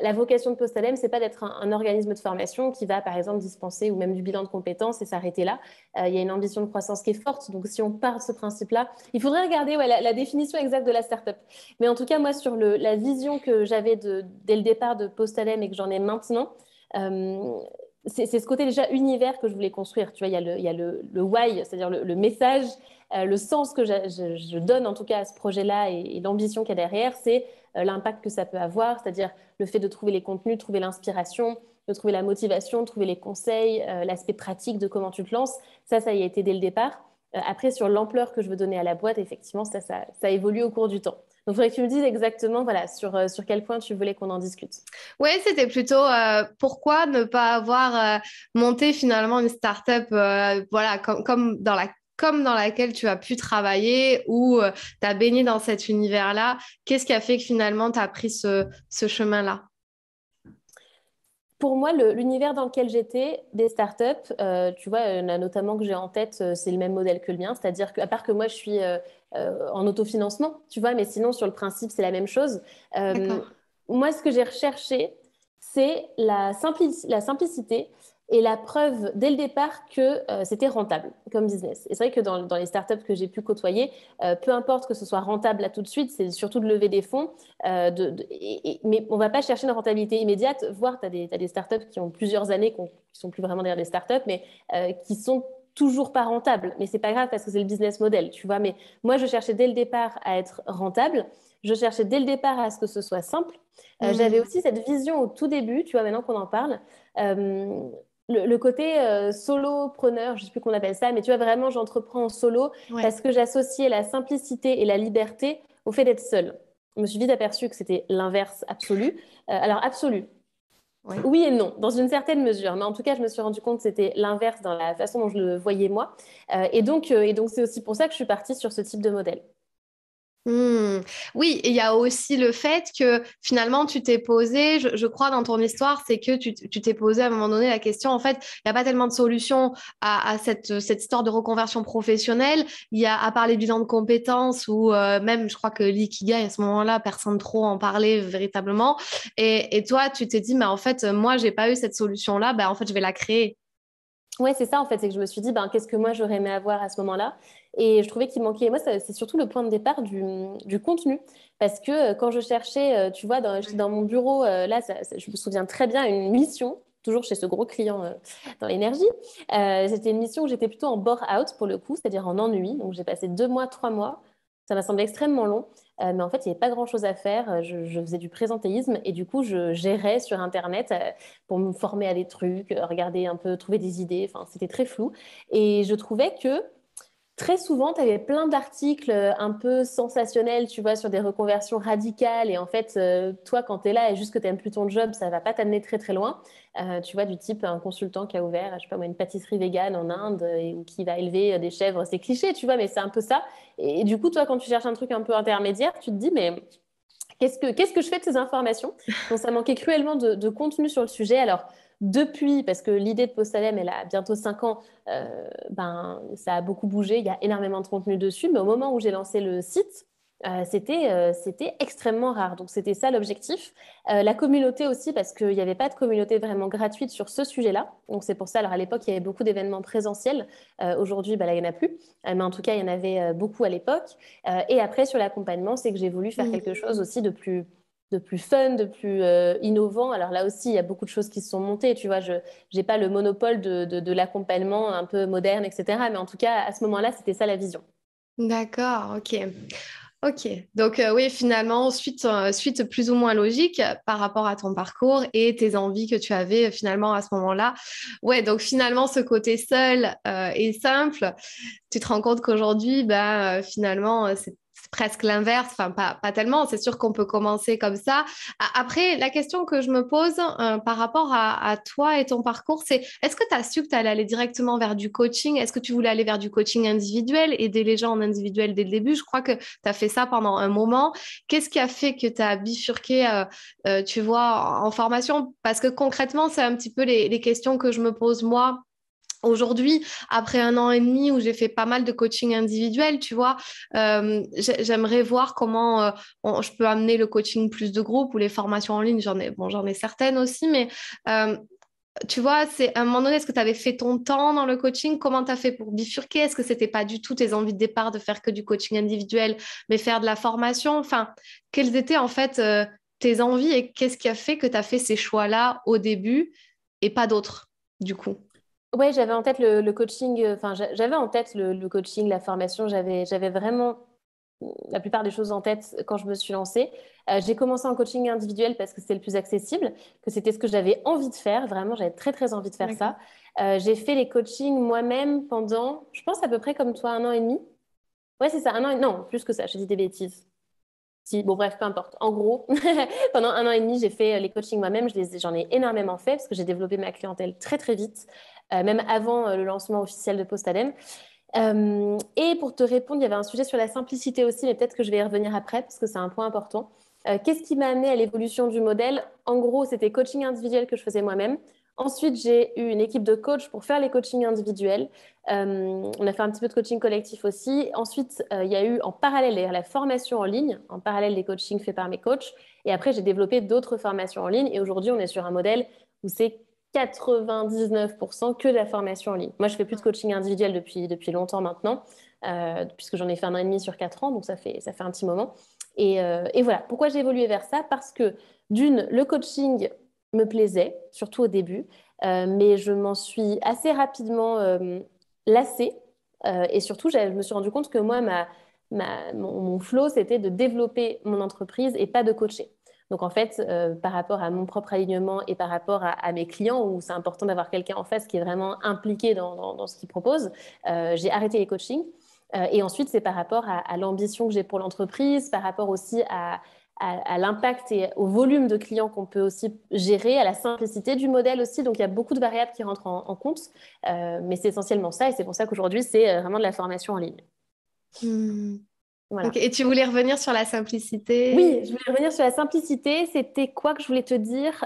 la vocation de Postalem, c'est pas d'être un organisme de formation qui va, par exemple, dispenser ou même du bilan de compétences et s'arrêter là. Il y a une ambition de croissance qui est forte. Donc, si on part de ce principe-là, il faudrait regarder ouais, la définition exacte de la startup. Mais en tout cas, moi, sur la vision que j'avais dès le départ de Postalem et que j'en ai maintenant, euh, c'est ce côté déjà univers que je voulais construire. Tu vois, il y a le why, c'est-à-dire le message, le sens que je donne en tout cas à ce projet-là et l'ambition qu'il y a derrière, c'est l'impact que ça peut avoir, c'est-à-dire le fait de trouver les contenus, de trouver l'inspiration, de trouver la motivation, de trouver les conseils, l'aspect pratique de comment tu te lances. Ça y a été dès le départ. Après, sur l'ampleur que je veux donner à la boîte, effectivement, ça évolue au cours du temps. Donc, il faudrait que tu me dises exactement voilà, sur quel point tu voulais qu'on en discute. Oui, c'était plutôt pourquoi ne pas avoir monté finalement une start-up voilà, comme dans laquelle tu as pu travailler ou tu as baigné dans cet univers-là. Qu'est-ce qui a fait que finalement tu as pris ce chemin-là? Pour moi, l'univers dans lequel j'étais, des startups, tu vois, il y en a notamment que j'ai en tête, c'est le même modèle que le mien, c'est-à-dire qu'à part que moi, je suis en autofinancement, tu vois, mais sinon, sur le principe, c'est la même chose. Euh, D'accord. Moi, ce que j'ai recherché, c'est la simplicité et la preuve dès le départ que c'était rentable comme business. Et c'est vrai que dans les startups que j'ai pu côtoyer, peu importe que ce soit rentable là tout de suite, c'est surtout de lever des fonds. Mais on ne va pas chercher une rentabilité immédiate, voire tu as des startups qui ont plusieurs années, qui ne sont plus vraiment derrière des startups, mais qui sont toujours pas rentables. Mais c'est pas grave parce que c'est le business model, tu vois. Mais moi, je cherchais dès le départ à être rentable. Je cherchais dès le départ à ce que ce soit simple. J'avais Hmm. aussi cette vision au tout début, tu vois, maintenant qu'on en parle. euh, le côté solopreneur, je ne sais plus qu'on appelle ça, mais tu vois, vraiment, j'entreprends en solo Ouais. parce que j'associais la simplicité et la liberté au fait d'être seule. Je me suis vite aperçue que c'était l'inverse absolu. Alors, absolu, Ouais. oui et non, dans une certaine mesure, mais en tout cas, je me suis rendu compte que c'était l'inverse dans la façon dont je le voyais moi. Et donc, c'est aussi pour ça que je suis partie sur ce type de modèle. Hmm. Oui, et il y a aussi le fait que finalement tu t'es posé, je crois dans ton histoire, c'est que tu t'es posé à un moment donné la question, en fait, il n'y a pas tellement de solutions à cette histoire de reconversion professionnelle. Il y a, à part les bilans de compétences ou même, je crois que l'ikigai, à ce moment-là, personne trop en parlait véritablement. Et toi, tu t'es dit, mais en fait, moi, j'ai pas eu cette solution-là, ben, en fait, je vais la créer. Ouais, c'est ça en fait, c'est que je me suis dit, ben, qu'est-ce que moi j'aurais aimé avoir à ce moment-là? Et je trouvais qu'il manquait, moi, c'est surtout le point de départ du contenu. Parce que quand je cherchais, tu vois, j'étais dans mon bureau, là, je me souviens très bien, une mission, toujours chez ce gros client dans l'énergie. C'était une mission où j'étais plutôt en bore-out pour le coup, c'est-à-dire en ennui. Donc j'ai passé 2 mois, 3 mois. Ça m'a semblé extrêmement long. Mais en fait, il n'y avait pas grand-chose à faire. Je faisais du présentéisme et du coup, je gérais sur Internet pour me former à des trucs, regarder un peu, trouver des idées. Enfin, c'était très flou. Et je trouvais que très souvent, tu avais plein d'articles un peu sensationnels, tu vois, sur des reconversions radicales. Et en fait, toi, quand tu es là et juste que tu n'aimes plus ton job, ça va pas t'amener très très loin. Tu vois, du type un consultant qui a ouvert, je sais pas moi, une pâtisserie végane en Inde ou qui va élever des chèvres. C'est cliché, tu vois, mais c'est un peu ça. Et du coup, toi, quand tu cherches un truc un peu intermédiaire, tu te dis, mais qu'est-ce que je fais de ces informations? Donc, ça manquait cruellement de contenu sur le sujet. Alors, depuis, parce que l'idée de Postalem, elle a bientôt 5 ans, ben, ça a beaucoup bougé. Il y a énormément de contenu dessus. Mais au moment où j'ai lancé le site, c'était extrêmement rare. Donc, c'était ça l'objectif. La communauté aussi, parce qu'il n'y avait pas de communauté vraiment gratuite sur ce sujet-là. Donc, c'est pour ça. Alors, à l'époque, il y avait beaucoup d'événements présentiels. Aujourd'hui, bah, là, il n'y en a plus. Mais en tout cas, il y en avait beaucoup à l'époque. Et après, sur l'accompagnement, c'est que j'ai voulu faire quelque chose aussi de plus fun, de plus innovant. Alors là aussi, il y a beaucoup de choses qui se sont montées. Tu vois, je n'ai pas le monopole de l'accompagnement un peu moderne, etc. Mais en tout cas, à ce moment-là, c'était ça la vision. D'accord, ok. Ok, donc oui, finalement, suite plus ou moins logique par rapport à ton parcours et tes envies que tu avais finalement à ce moment-là. Ouais, donc finalement, ce côté seul et simple, tu te rends compte qu'aujourd'hui, bah, finalement, c'est presque l'inverse. Enfin, pas tellement. C'est sûr qu'on peut commencer comme ça. Après, la question que je me pose par rapport à toi et ton parcours, c'est est-ce que tu as su que tu allais aller directement vers du coaching? Est-ce que tu voulais aller vers du coaching individuel, aider les gens en individuel dès le début? Je crois que tu as fait ça pendant un moment. Qu'est-ce qui a fait que tu as bifurqué, tu vois, en formation? Parce que concrètement, c'est un petit peu les questions que je me pose moi aujourd'hui, après 1 an et demi où j'ai fait pas mal de coaching individuel, tu vois, j'aimerais voir comment je peux amener le coaching plus de groupe ou les formations en ligne. J'en ai certaines aussi, mais euh, tu vois, c'est à un moment donné, est-ce que tu avais fait ton temps dans le coaching? Comment tu as fait pour bifurquer? Est-ce que c'était pas du tout tes envies de départ de faire que du coaching individuel, mais faire de la formation? Enfin, quelles étaient en fait tes envies et qu'est-ce qui a fait que tu as fait ces choix-là au début et pas d'autres, du coup? Ouais, j'avais en tête le coaching, enfin, j'avais en tête le coaching, la formation, j'avais vraiment la plupart des choses en tête quand je me suis lancée. J'ai commencé en coaching individuel parce que c'était le plus accessible, que c'était ce que j'avais envie de faire, vraiment, j'avais très très envie de faire D'accord. ça. J'ai fait les coachings moi-même pendant, je pense à peu près comme toi, 1 an et demi. Ouais, c'est ça, 1 an, non, plus que ça, je dis des bêtises. Si, bon, bref, peu importe. En gros, pendant 1 an et demi, j'ai fait les coachings moi-même. J'en ai énormément fait parce que j'ai développé ma clientèle très, très vite, même avant le lancement officiel de Postadem. Et pour te répondre, il y avait un sujet sur la simplicité aussi, mais peut-être que je vais y revenir après parce que c'est un point important. Qu'est-ce qui m'a amené à l'évolution du modèle? En gros, c'était coaching individuel que je faisais moi-même. Ensuite, j'ai eu une équipe de coach pour faire les coachings individuels. On a fait un petit peu de coaching collectif aussi. Ensuite, il y a eu en parallèle d'ailleurs la formation en ligne, en parallèle des coachings faits par mes coachs. Et après, j'ai développé d'autres formations en ligne. Et aujourd'hui, on est sur un modèle où c'est 99% que de la formation en ligne. Moi, je fais plus de coaching individuel depuis longtemps maintenant, puisque j'en ai fait 1 an et demi sur 4 ans, donc ça fait un petit moment. Et voilà, pourquoi j'ai évolué vers ça? Parce que d'une, le coaching me plaisait, surtout au début, mais je m'en suis assez rapidement lassée. Et surtout, je me suis rendu compte que moi, mon flow, c'était de développer mon entreprise et pas de coacher. Donc en fait, par rapport à mon propre alignement et par rapport à mes clients, où c'est important d'avoir quelqu'un en face qui est vraiment impliqué dans ce qu'il propose, j'ai arrêté les coachings. Et ensuite, c'est par rapport à l'ambition que j'ai pour l'entreprise, par rapport aussi à l'impact et au volume de clients qu'on peut aussi gérer, à la simplicité du modèle aussi. Donc, il y a beaucoup de variables qui rentrent en compte, mais c'est essentiellement ça. Et c'est pour ça qu'aujourd'hui, c'est vraiment de la formation en ligne. Hmm. Ok. Voilà. Et tu voulais revenir sur la simplicité? Oui, je voulais revenir sur la simplicité. C'était quoi que je voulais te dire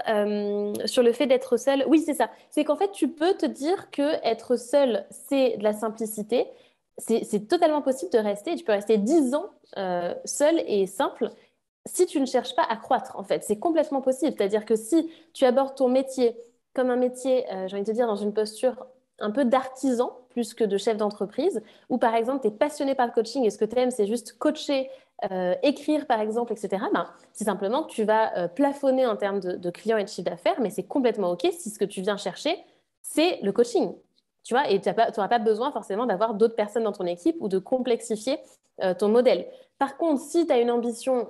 sur le fait d'être seul? Oui, c'est ça. C'est qu'en fait, tu peux te dire que être seul, c'est de la simplicité. C'est totalement possible de rester. Tu peux rester 10 ans seul et simple si tu ne cherches pas à croître, en fait. C'est complètement possible. C'est-à-dire que si tu abordes ton métier comme un métier, j'ai envie de te dire, dans une posture un peu d'artisan plus que de chef d'entreprise, ou par exemple, tu es passionné par le coaching et ce que tu aimes, c'est juste coacher, écrire par exemple, etc., ben, c'est simplement que tu vas plafonner en termes de clients et de chiffre d'affaires, mais c'est complètement OK si ce que tu viens chercher, c'est le coaching. Tu vois, et tu n'auras pas besoin forcément d'avoir d'autres personnes dans ton équipe ou de complexifier ton modèle. Par contre, si tu as une ambition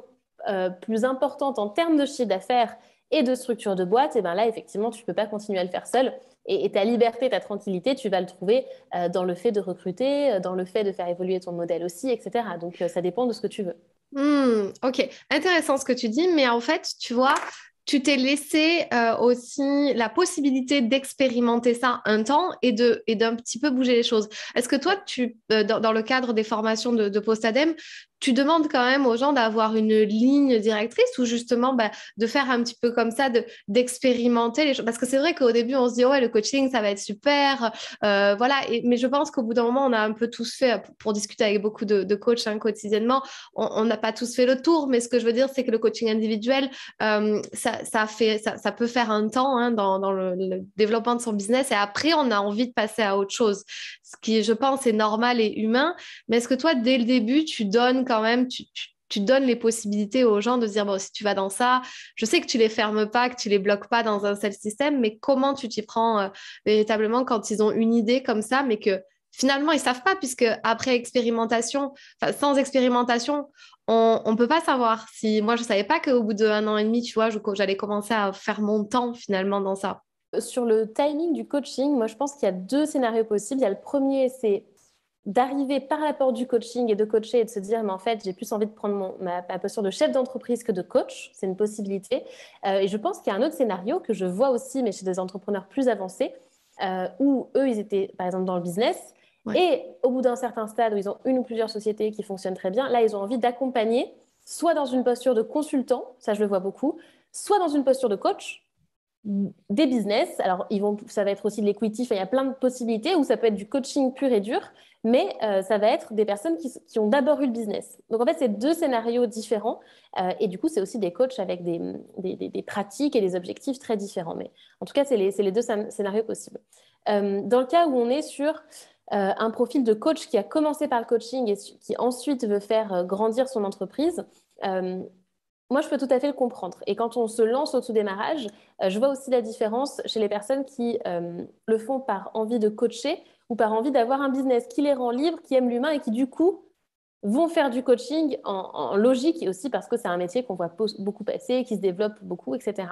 plus importante en termes de chiffre d'affaires et de structure de boîte, et ben là, effectivement, tu ne peux pas continuer à le faire seul. Et ta liberté, ta tranquillité, tu vas le trouver dans le fait de recruter, dans le fait de faire évoluer ton modèle aussi, etc. Donc, ça dépend de ce que tu veux. Ok, intéressant ce que tu dis, mais en fait, tu vois, tu t'es laissé aussi la possibilité d'expérimenter ça un temps et d'un petit peu bouger les choses. Est-ce que toi, dans le cadre des formations de Postadem, tu demandes quand même aux gens d'avoir une ligne directrice ou justement de faire un petit peu comme ça, d'expérimenter les choses. Parce que c'est vrai qu'au début, on se dit, ouais, le coaching, ça va être super. Voilà. Mais je pense qu'au bout d'un moment, on a un peu tous fait, pour discuter avec beaucoup de coachs hein, quotidiennement, on n'a pas tous fait le tour. Mais ce que je veux dire, c'est que le coaching individuel, ça peut faire un temps hein, dans le développement de son business. Et après, on a envie de passer à autre chose. Ce qui, je pense, est normal et humain. Mais est-ce que toi, dès le début, tu donnes quand même, tu donnes les possibilités aux gens de se dire, bon, si tu vas dans ça, je sais que tu les fermes pas, que tu les bloques pas dans un seul système, mais comment tu t'y prends véritablement quand ils ont une idée comme ça, mais que finalement, ils savent pas, puisque après expérimentation, enfin, sans expérimentation, on ne peut pas savoir si, moi, je savais pas qu'au bout d'un an et demi, tu vois, j'allais commencer à faire mon temps finalement dans ça. Sur le timing du coaching, moi, je pense qu'il y a deux scénarios possibles. Il y a le premier, c'est d'arriver par la porte du coaching et de coacher et de se dire, mais en fait, j'ai plus envie de prendre ma posture de chef d'entreprise que de coach. C'est une possibilité. Et je pense qu'il y a un autre scénario que je vois aussi, mais chez des entrepreneurs plus avancés, où eux, ils étaient, par exemple, dans le business. Ouais. Et au bout d'un certain stade où ils ont une ou plusieurs sociétés qui fonctionnent très bien, là, ils ont envie d'accompagner, soit dans une posture de consultant, ça je le vois beaucoup, soit dans une posture de coach, des business. Alors, ça va être aussi de l'equity, il y a plein de possibilités, ou ça peut être du coaching pur et dur, mais ça va être des personnes qui ont d'abord eu le business. Donc, en fait, c'est deux scénarios différents. Et du coup, c'est aussi des coachs avec des pratiques et des objectifs très différents. Mais en tout cas, c'est les deux scénarios possibles. Dans le cas où on est sur un profil de coach qui a commencé par le coaching et qui ensuite veut faire grandir son entreprise, moi, je peux tout à fait le comprendre. Et quand on se lance au tout démarrage, je vois aussi la différence chez les personnes qui le font par envie de coacher ou par envie d'avoir un business qui les rend libres, qui aiment l'humain et qui, du coup, vont faire du coaching en logique et aussi parce que c'est un métier qu'on voit beaucoup passer, qui se développe beaucoup, etc.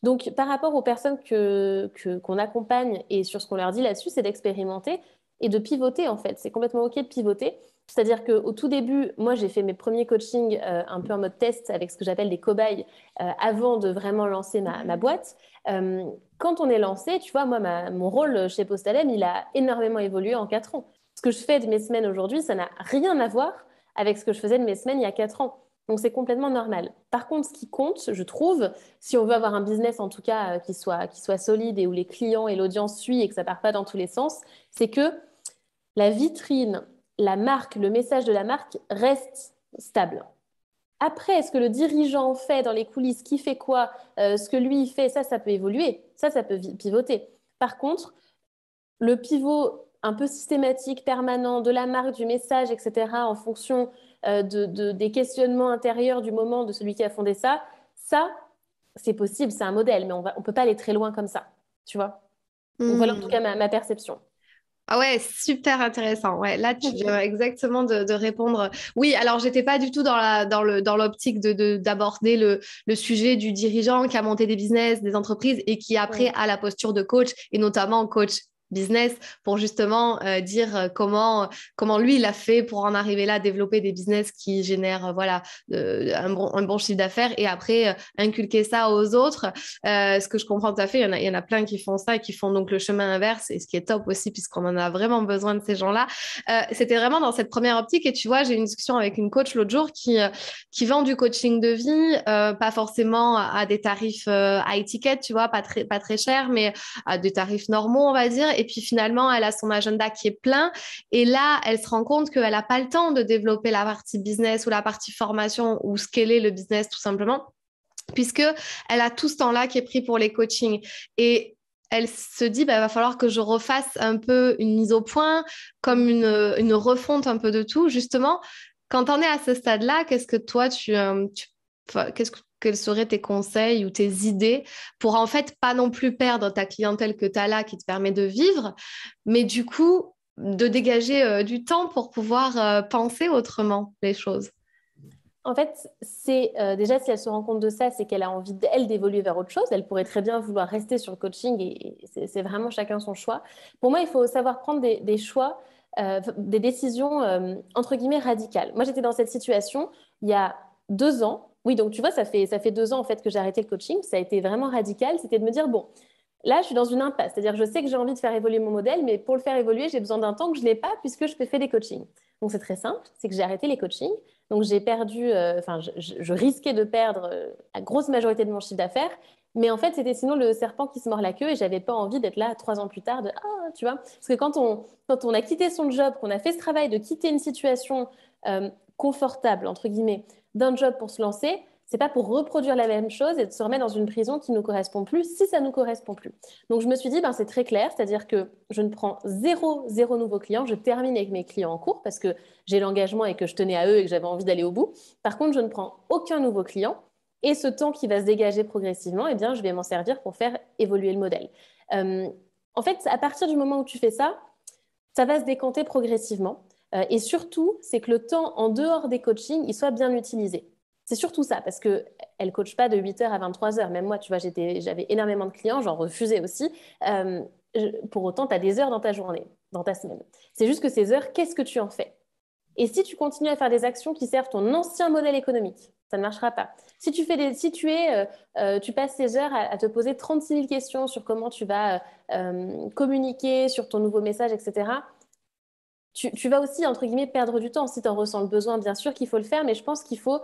Donc, par rapport aux personnes qu'on accompagne et sur ce qu'on leur dit là-dessus, c'est d'expérimenter et de pivoter, en fait. C'est complètement OK de pivoter. C'est-à-dire qu'au tout début, moi, j'ai fait mes premiers coachings un peu en mode test avec ce que j'appelle des cobayes avant de vraiment lancer ma boîte. Quand on est lancé, tu vois, moi, mon rôle chez Postalem, il a énormément évolué en 4 ans. Ce que je fais de mes semaines aujourd'hui, ça n'a rien à voir avec ce que je faisais de mes semaines il y a 4 ans. Donc, c'est complètement normal. Par contre, ce qui compte, je trouve, si on veut avoir un business, en tout cas, qui soit solide et où les clients et l'audience suivent et que ça ne part pas dans tous les sens, c'est que la vitrine, la marque, le message de la marque reste stable. Après, est-ce que le dirigeant fait dans les coulisses, qui fait quoi, ce que lui il fait, ça peut évoluer, ça peut pivoter. Par contre, le pivot un peu systématique, permanent de la marque, du message, etc., en fonction des questionnements intérieurs du moment de celui qui a fondé ça, c'est possible, c'est un modèle, mais on peut pas aller très loin comme ça, tu vois. Donc voilà en tout Hmm. cas ma perception. Ah ouais, super intéressant. Ouais, là, tu viens exactement de répondre. Oui, alors j'étais pas du tout dans l'optique d'aborder le sujet du dirigeant qui a monté des business, des entreprises et qui après Ouais. a la posture de coach et notamment coach business pour justement dire comment lui il a fait pour en arriver là, développer des business qui génèrent voilà un bon chiffre d'affaires et après inculquer ça aux autres. Ce que je comprends tout à fait, il y en a plein qui font ça et qui font donc le chemin inverse, et ce qui est top aussi, puisqu'on en a vraiment besoin de ces gens-là. C'était vraiment dans cette première optique, et tu vois, j'ai eu une discussion avec une coach l'autre jour qui vend du coaching de vie, pas forcément à des tarifs high ticket, tu vois, pas très cher, mais à des tarifs normaux, on va dire. Et puis finalement, elle a son agenda qui est plein, et là, elle se rend compte qu'elle n'a pas le temps de développer la partie business ou la partie formation ou scaler le business tout simplement puisque elle a tout ce temps-là qui est pris pour les coachings. Et elle se dit, bah, il va falloir que je refasse un peu une mise au point, comme une refonte un peu de tout. Justement, quand on est à ce stade-là, qu'est-ce que toi, enfin, quels seraient tes conseils ou tes idées pour en fait pas non plus perdre ta clientèle que tu as là qui te permet de vivre, mais du coup, de dégager du temps pour pouvoir penser autrement les choses. En fait, c'est déjà si elle se rend compte de ça, c'est qu'elle a envie elle d'évoluer vers autre chose. Elle pourrait très bien vouloir rester sur le coaching et c'est vraiment chacun son choix. Pour moi, il faut savoir prendre des choix, des décisions entre guillemets radicales. Moi, j'étais dans cette situation il y a 2 ans. Oui, donc tu vois, ça fait 2 ans en fait que j'ai arrêté le coaching. Ça a été vraiment radical. C'était de me dire bon, Là, je suis dans une impasse. C'est-à-dire que je sais que j'ai envie de faire évoluer mon modèle, mais pour le faire évoluer, j'ai besoin d'un temps que je n'ai pas puisque je fais des coachings. Donc, c'est très simple. C'est que j'ai arrêté les coachings. Donc, j'ai perdu, enfin, je risquais de perdre la grosse majorité de mon chiffre d'affaires. Mais en fait, c'était sinon le serpent qui se mord la queue et j'avais pas envie d'être là 3 ans plus tard de ah, tu vois. Parce que quand on a quitté son job, qu'on a fait ce travail de quitter une situation confortable, entre guillemets, d'un job pour se lancer, c'est pas pour reproduire la même chose et de se remettre dans une prison qui ne nous correspond plus si ça ne nous correspond plus. Donc je me suis dit, ben, c'est très clair, c'est-à-dire que je ne prends zéro nouveau client, je termine avec mes clients en cours parce que j'ai l'engagement et que je tenais à eux et que j'avais envie d'aller au bout. Par contre, je ne prends aucun nouveau client et ce temps qui va se dégager progressivement, eh bien, je vais m'en servir pour faire évoluer le modèle. Euh, En fait, à partir du moment où tu fais ça, ça va se décanter progressivement. Et surtout, c'est que le temps en dehors des coachings, il soit bien utilisé. C'est surtout ça, parce qu'elle ne coach pas de 8h à 23h. Même moi, tu vois, j'avais énormément de clients, j'en refusais aussi. Euh, pour autant, tu as des heures dans ta journée, dans ta semaine. C'est juste que ces heures, qu'est-ce que tu en fais? Et si tu continues à faire des actions qui servent ton ancien modèle économique, ça ne marchera pas. Si tu passes ces heures à te poser 36 000 questions sur comment tu vas communiquer, sur ton nouveau message, etc., tu vas aussi, entre guillemets, perdre du temps. Si tu en ressens le besoin, bien sûr qu'il faut le faire, mais je pense qu'il faut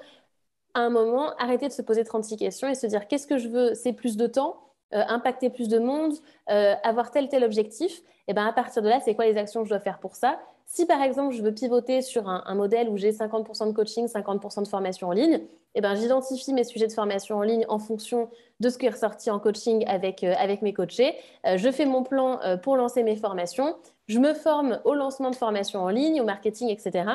à un moment, arrêter de se poser 36 questions et se dire qu'est-ce que je veux, c'est plus de temps, impacter plus de monde, avoir tel objectif. Et ben à partir de là, c'est quoi les actions que je dois faire pour ça? Si par exemple, je veux pivoter sur un modèle où j'ai 50% de coaching, 50% de formation en ligne, et ben j'identifie mes sujets de formation en ligne en fonction de ce qui est ressorti en coaching avec mes coachés. Je fais mon plan pour lancer mes formations. Je me forme au lancement de formations en ligne, au marketing, etc.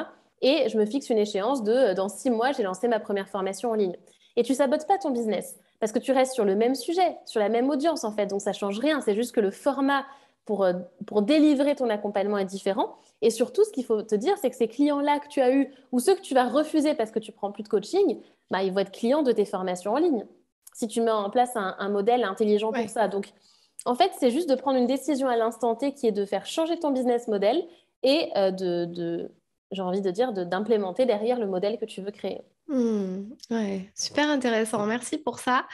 Et je me fixe une échéance de dans 6 mois, j'ai lancé ma première formation en ligne. Et tu sabotes pas ton business parce que tu restes sur le même sujet, sur la même audience en fait. Donc ça change rien. C'est juste que le format pour délivrer ton accompagnement est différent. Et surtout, ce qu'il faut te dire, c'est que ces clients-là que tu as eus ou ceux que tu vas refuser parce que tu prends plus de coaching, bah, ils vont être clients de tes formations en ligne. Si tu mets en place un modèle intelligent pour Ouais. ça. Donc, en fait, c'est juste de prendre une décision à l'instant T qui est de faire changer ton business model et j'ai envie de dire, d'implémenter derrière le modèle que tu veux créer. Ouais, super intéressant. Merci pour ça.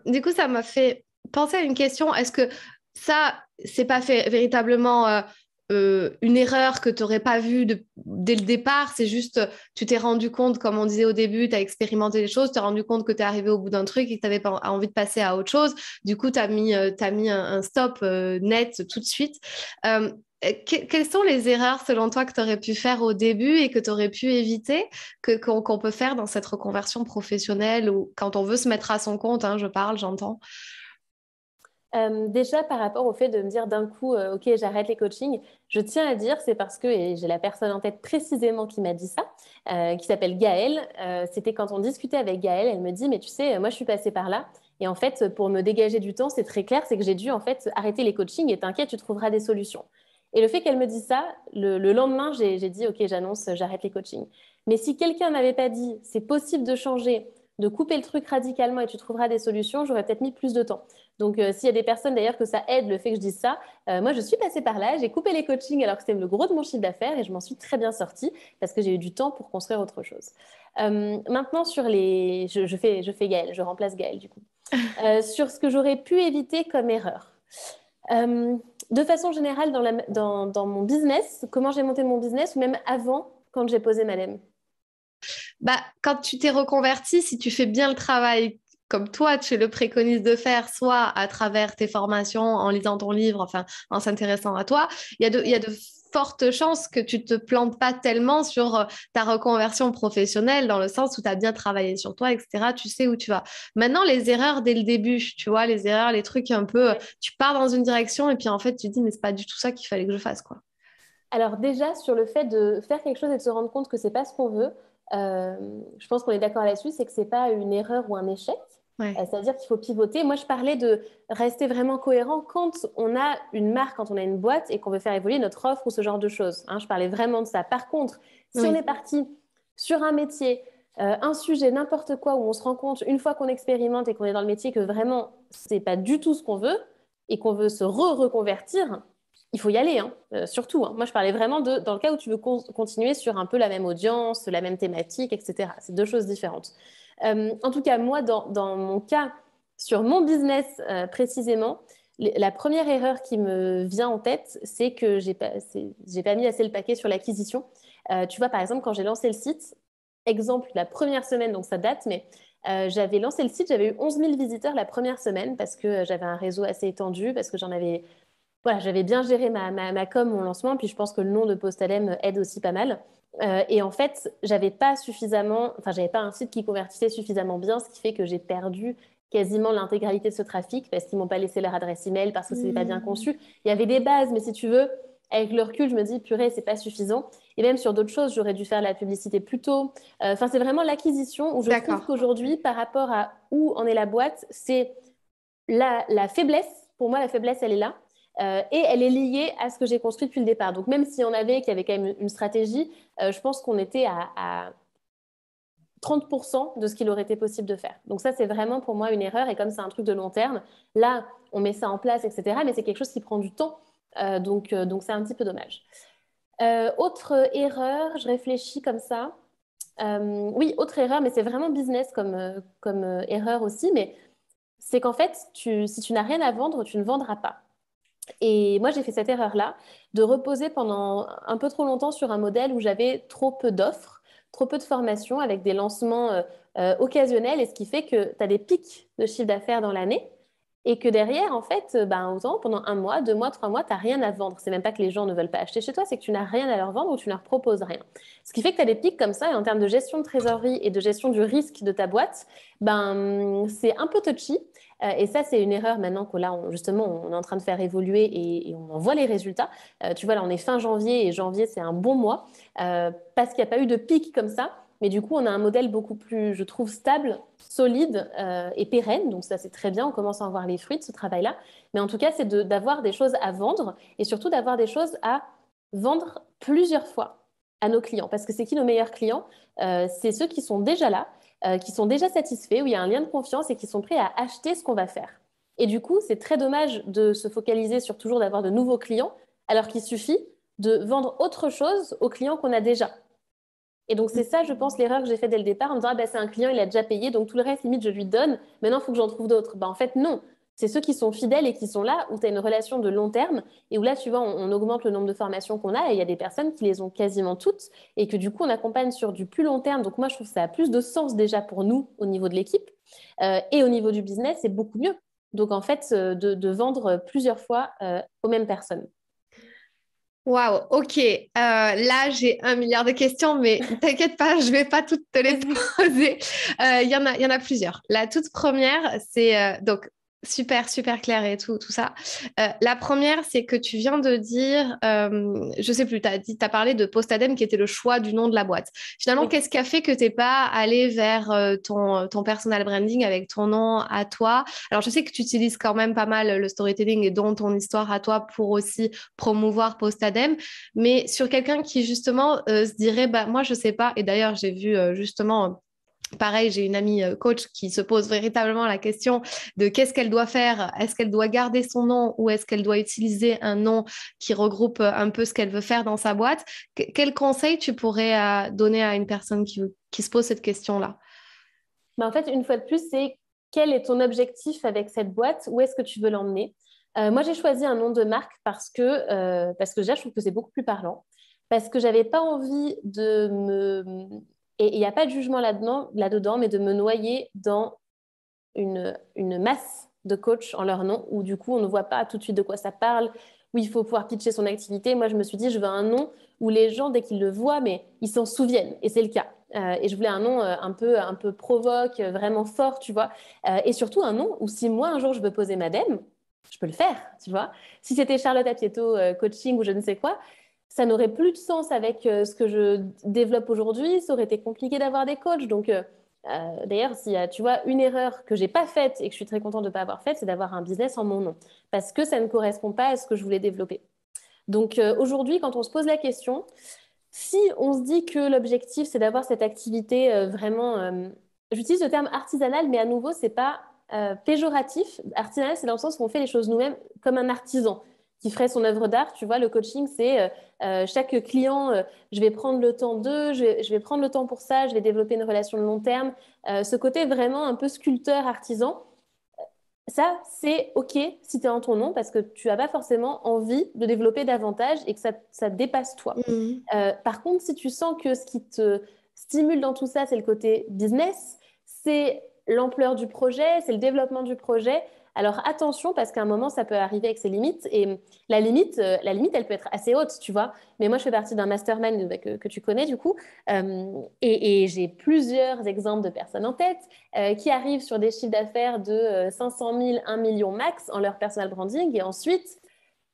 Du coup, ça m'a fait penser à une question. Est-ce que ça, c'est pas fait véritablement une erreur que tu n'aurais pas vue dès le départ? C'est juste, tu t'es rendu compte, comme on disait au début, tu as expérimenté les choses, tu t'es rendu compte que tu es arrivé au bout d'un truc et que tu n'avais pas envie de passer à autre chose. Du coup, t'as mis un stop net tout de suite. Euh, Quelles sont les erreurs, selon toi, que tu aurais pu faire au début et que tu aurais pu éviter qu'on peut faire dans cette reconversion professionnelle ou quand on veut se mettre à son compte, hein, j'entends. Déjà, par rapport au fait de me dire d'un coup, OK, j'arrête les coachings, je tiens à dire, c'est parce que, et j'ai la personne en tête précisément qui m'a dit ça, qui s'appelle Gaëlle. C'était quand on discutait avec Gaëlle, elle me dit, mais tu sais, moi, je suis passée par là. Et en fait, pour me dégager du temps, c'est très clair, c'est que j'ai dû en fait arrêter les coachings et t'inquiète, tu trouveras des solutions. Et le fait qu'elle me dise ça, le lendemain, j'ai dit, OK, j'annonce, j'arrête les coachings. Mais si quelqu'un m'avait pas dit, c'est possible de changer, de couper le truc radicalement et tu trouveras des solutions, j'aurais peut-être mis plus de temps. Donc, s'il y a des personnes d'ailleurs que ça aide le fait que je dise ça, moi je suis passée par là, j'ai coupé les coachings alors que c'était le gros de mon chiffre d'affaires et je m'en suis très bien sortie parce que j'ai eu du temps pour construire autre chose. Maintenant, sur les. Je fais Gaëlle, je remplace Gaëlle du coup. Sur ce que j'aurais pu éviter comme erreur. Euh, de façon générale, dans mon business, comment j'ai monté mon business ou même avant, quand j'ai posé ma lème. Bah, quand tu t'es reconverti, si tu fais bien le travail comme toi, tu le préconises de faire, soit à travers tes formations, en lisant ton livre, enfin, en s'intéressant à toi, il y a de fortes chances que tu te plantes pas tellement sur ta reconversion professionnelle, dans le sens où tu as bien travaillé sur toi, etc. Tu sais où tu vas. Maintenant, les erreurs dès le début, tu vois, les erreurs, les trucs un peu, Ouais. tu pars dans une direction et puis en fait, tu te dis, mais c'est pas du tout ça qu'il fallait que je fasse, quoi. Alors déjà, sur le fait de faire quelque chose et de se rendre compte que c'est pas ce qu'on veut, je pense qu'on est d'accord là-dessus, c'est que c'est pas une erreur ou un échec. Ouais. C'est-à-dire qu'il faut pivoter. Moi, je parlais de rester vraiment cohérent quand on a une marque, quand on a une boîte et qu'on veut faire évoluer notre offre ou ce genre de choses, hein. Je parlais vraiment de ça. Par contre, si on est Oui. parti sur un métier, un sujet, n'importe quoi, où on se rend compte, une fois qu'on expérimente et qu'on est dans le métier, que vraiment, c'est pas du tout ce qu'on veut et qu'on veut se reconvertir, il faut y aller, hein, surtout, hein. Moi, je parlais vraiment de dans le cas où tu veux continuer sur un peu la même audience, la même thématique, etc. C'est deux choses différentes. En tout cas, moi, dans mon cas, sur mon business précisément, La première erreur qui me vient en tête, c'est que j'ai pas mis assez le paquet sur l'acquisition. Tu vois, par exemple, quand j'ai lancé le site, exemple, la première semaine, donc ça date, mais j'avais lancé le site, j'avais eu 11 000 visiteurs la première semaine parce que j'avais un réseau assez étendu, parce que voilà, j'avais bien géré ma com, mon lancement, puis je pense que le nom de Postalem aide aussi pas mal. Et en fait, j'avais pas un site qui convertissait suffisamment bien, ce qui fait que j'ai perdu quasiment l'intégralité de ce trafic parce qu'ils m'ont pas laissé leur adresse email, parce que c'était pas bien Hmm. conçu. Il y avait des bases, mais si tu veux, avec le recul, je me dis, purée, c'est pas suffisant. Et même sur d'autres choses, j'aurais dû faire la publicité plus tôt. Enfin, c'est vraiment l'acquisition où je trouve D'accord. qu'aujourd'hui, par rapport à où en est la boîte, c'est la faiblesse. Pour moi, la faiblesse, elle est là. Et elle est liée à ce que j'ai construit depuis le départ. Donc, même si on avait, qu'il y avait quand même une stratégie, je pense qu'on était à 30% de ce qu'il aurait été possible de faire. Donc ça, c'est vraiment pour moi une erreur. Et comme c'est un truc de long terme, là, on met ça en place, etc. Mais c'est quelque chose qui prend du temps. Donc c'est un petit peu dommage. Autre erreur, je réfléchis comme ça. Oui, autre erreur, mais c'est vraiment business comme erreur aussi. Mais c'est qu'en fait, si tu n'as rien à vendre, tu ne vendras pas. Et moi, j'ai fait cette erreur-là, de reposer pendant un peu trop longtemps sur un modèle où j'avais trop peu d'offres, trop peu de formations avec des lancements occasionnels, et ce qui fait que tu as des pics de chiffre d'affaires dans l'année, et que derrière, en fait, ben, autant, pendant 1 mois, 2 mois, 3 mois, tu n'as rien à vendre. C'est même pas que les gens ne veulent pas acheter chez toi, c'est que tu n'as rien à leur vendre ou tu ne leur proposes rien. Ce qui fait que tu as des pics comme ça, et en termes de gestion de trésorerie et de gestion du risque de ta boîte, ben, c'est un peu touchy. Et ça, c'est une erreur maintenant que là, justement, on est en train de faire évoluer et on en voit les résultats. Tu vois, là, on est fin janvier et janvier, c'est un bon mois parce qu'il n'y a pas eu de pic comme ça. Mais du coup, on a un modèle beaucoup plus, je trouve, stable, solide et pérenne. Donc ça, c'est très bien. On commence à en voir les fruits de ce travail-là. Mais en tout cas, c'est d'avoir des choses à vendre et surtout d'avoir des choses à vendre plusieurs fois à nos clients. Parce que c'est qui nos meilleurs clients? C'est ceux qui sont déjà là, qui sont déjà satisfaits, où il y a un lien de confiance et qui sont prêts à acheter ce qu'on va faire. Et du coup, c'est très dommage de se focaliser sur toujours d'avoir de nouveaux clients, alors qu'il suffit de vendre autre chose aux clients qu'on a déjà. Et donc, c'est ça, je pense, l'erreur que j'ai fait dès le départ en me disant, ah, ben, c'est un client, il a déjà payé, donc tout le reste, limite, je lui donne. Maintenant, il faut que j'en trouve d'autres. Ben, en fait, non. C'est ceux qui sont fidèles et qui sont là, où tu as une relation de long terme et où là, tu vois, on augmente le nombre de formations qu'on a et il y a des personnes qui les ont quasiment toutes et que du coup, on accompagne sur du plus long terme. Donc, moi, je trouve que ça a plus de sens déjà pour nous au niveau de l'équipe et au niveau du business, c'est beaucoup mieux. Donc, en fait, vendre plusieurs fois aux mêmes personnes. Waouh, ok. Là, j'ai 1 milliard de questions, mais t'inquiète pas, je vais pas toutes te les Vas-y. poser. Il y en a plusieurs. La toute première, c'est donc super, super clair et tout ça. La première, c'est que tu viens de dire, je sais plus, t'as parlé de Postadem qui était le choix du nom de la boîte. Finalement, Oui. qu'est-ce qui a fait que t'es pas allé vers ton personal branding avec ton nom à toi? Alors, je sais que tu utilises quand même pas mal le storytelling et dont ton histoire à toi pour aussi promouvoir Postadem, mais sur quelqu'un qui justement se dirait, bah, moi je sais pas, et d'ailleurs j'ai vu justement pareil, j'ai une amie coach qui se pose véritablement la question de qu'est-ce qu'elle doit faire. Est-ce qu'elle doit garder son nom ou est-ce qu'elle doit utiliser un nom qui regroupe un peu ce qu'elle veut faire dans sa boîte? Quel conseil tu pourrais donner à une personne qui se pose cette question-là? Mais en fait, une fois de plus, c'est quel est ton objectif avec cette boîte? Où est-ce que tu veux l'emmener? Moi, j'ai choisi un nom de marque parce que déjà, je trouve que c'est beaucoup plus parlant. Parce que j'avais pas envie de me... Et il n'y a pas de jugement là-dedans, mais de me noyer dans une masse de coachs en leur nom, où du coup, on ne voit pas tout de suite de quoi ça parle, où il faut pouvoir pitcher son activité. Moi, je me suis dit, je veux un nom où les gens, dès qu'ils le voient, mais ils s'en souviennent. Et c'est le cas. Et je voulais un nom un peu provoque, vraiment fort, tu vois. Et surtout un nom où si moi, un jour, je veux poser Madame, je peux le faire, tu vois. Si c'était Charlotte Apieto coaching ou je ne sais quoi, ça n'aurait plus de sens avec ce que je développe aujourd'hui. Ça aurait été compliqué d'avoir des coachs. Donc, d'ailleurs, s'il y a, tu vois, une erreur que j'ai pas faite et que je suis très contente de ne pas avoir faite, c'est d'avoir un business en mon nom. Parce que ça ne correspond pas à ce que je voulais développer. Donc, aujourd'hui, quand on se pose la question, si on se dit que l'objectif, c'est d'avoir cette activité vraiment, j'utilise le terme artisanal, mais à nouveau, c'est pas péjoratif. Artisanal, c'est dans le sens où on fait les choses nous-mêmes comme un artisan qui ferait son œuvre d'art. Tu vois, le coaching, c'est chaque client, je vais prendre le temps d'eux, je vais prendre le temps pour ça, je vais développer une relation de long terme. Ce côté vraiment un peu sculpteur, artisan, Ça, c'est OK si tu es en ton nom parce que tu n'as pas forcément envie de développer davantage et que ça dépasse toi. Mhm. Par contre, si tu sens que ce qui te stimule dans tout ça, c'est le côté business, c'est l'ampleur du projet, c'est le développement du projet, alors attention parce qu'à un moment, ça peut arriver avec ses limites. Et la limite, elle peut être assez haute, tu vois. Mais moi, je fais partie d'un mastermind que tu connais du coup. Et j'ai plusieurs exemples de personnes en tête qui arrivent sur des chiffres d'affaires de 500 000, 1 million max en leur personal branding. Et ensuite,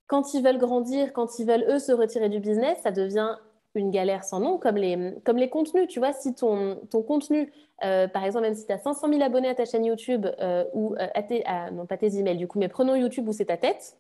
quand ils veulent grandir, quand ils veulent, eux, se retirer du business, ça devient une galère sans nom, comme les contenus. Tu vois, si ton contenu, par exemple, même si tu as 500 000 abonnés à ta chaîne YouTube ou non pas tes emails du coup, mais prenons YouTube où c'est ta tête,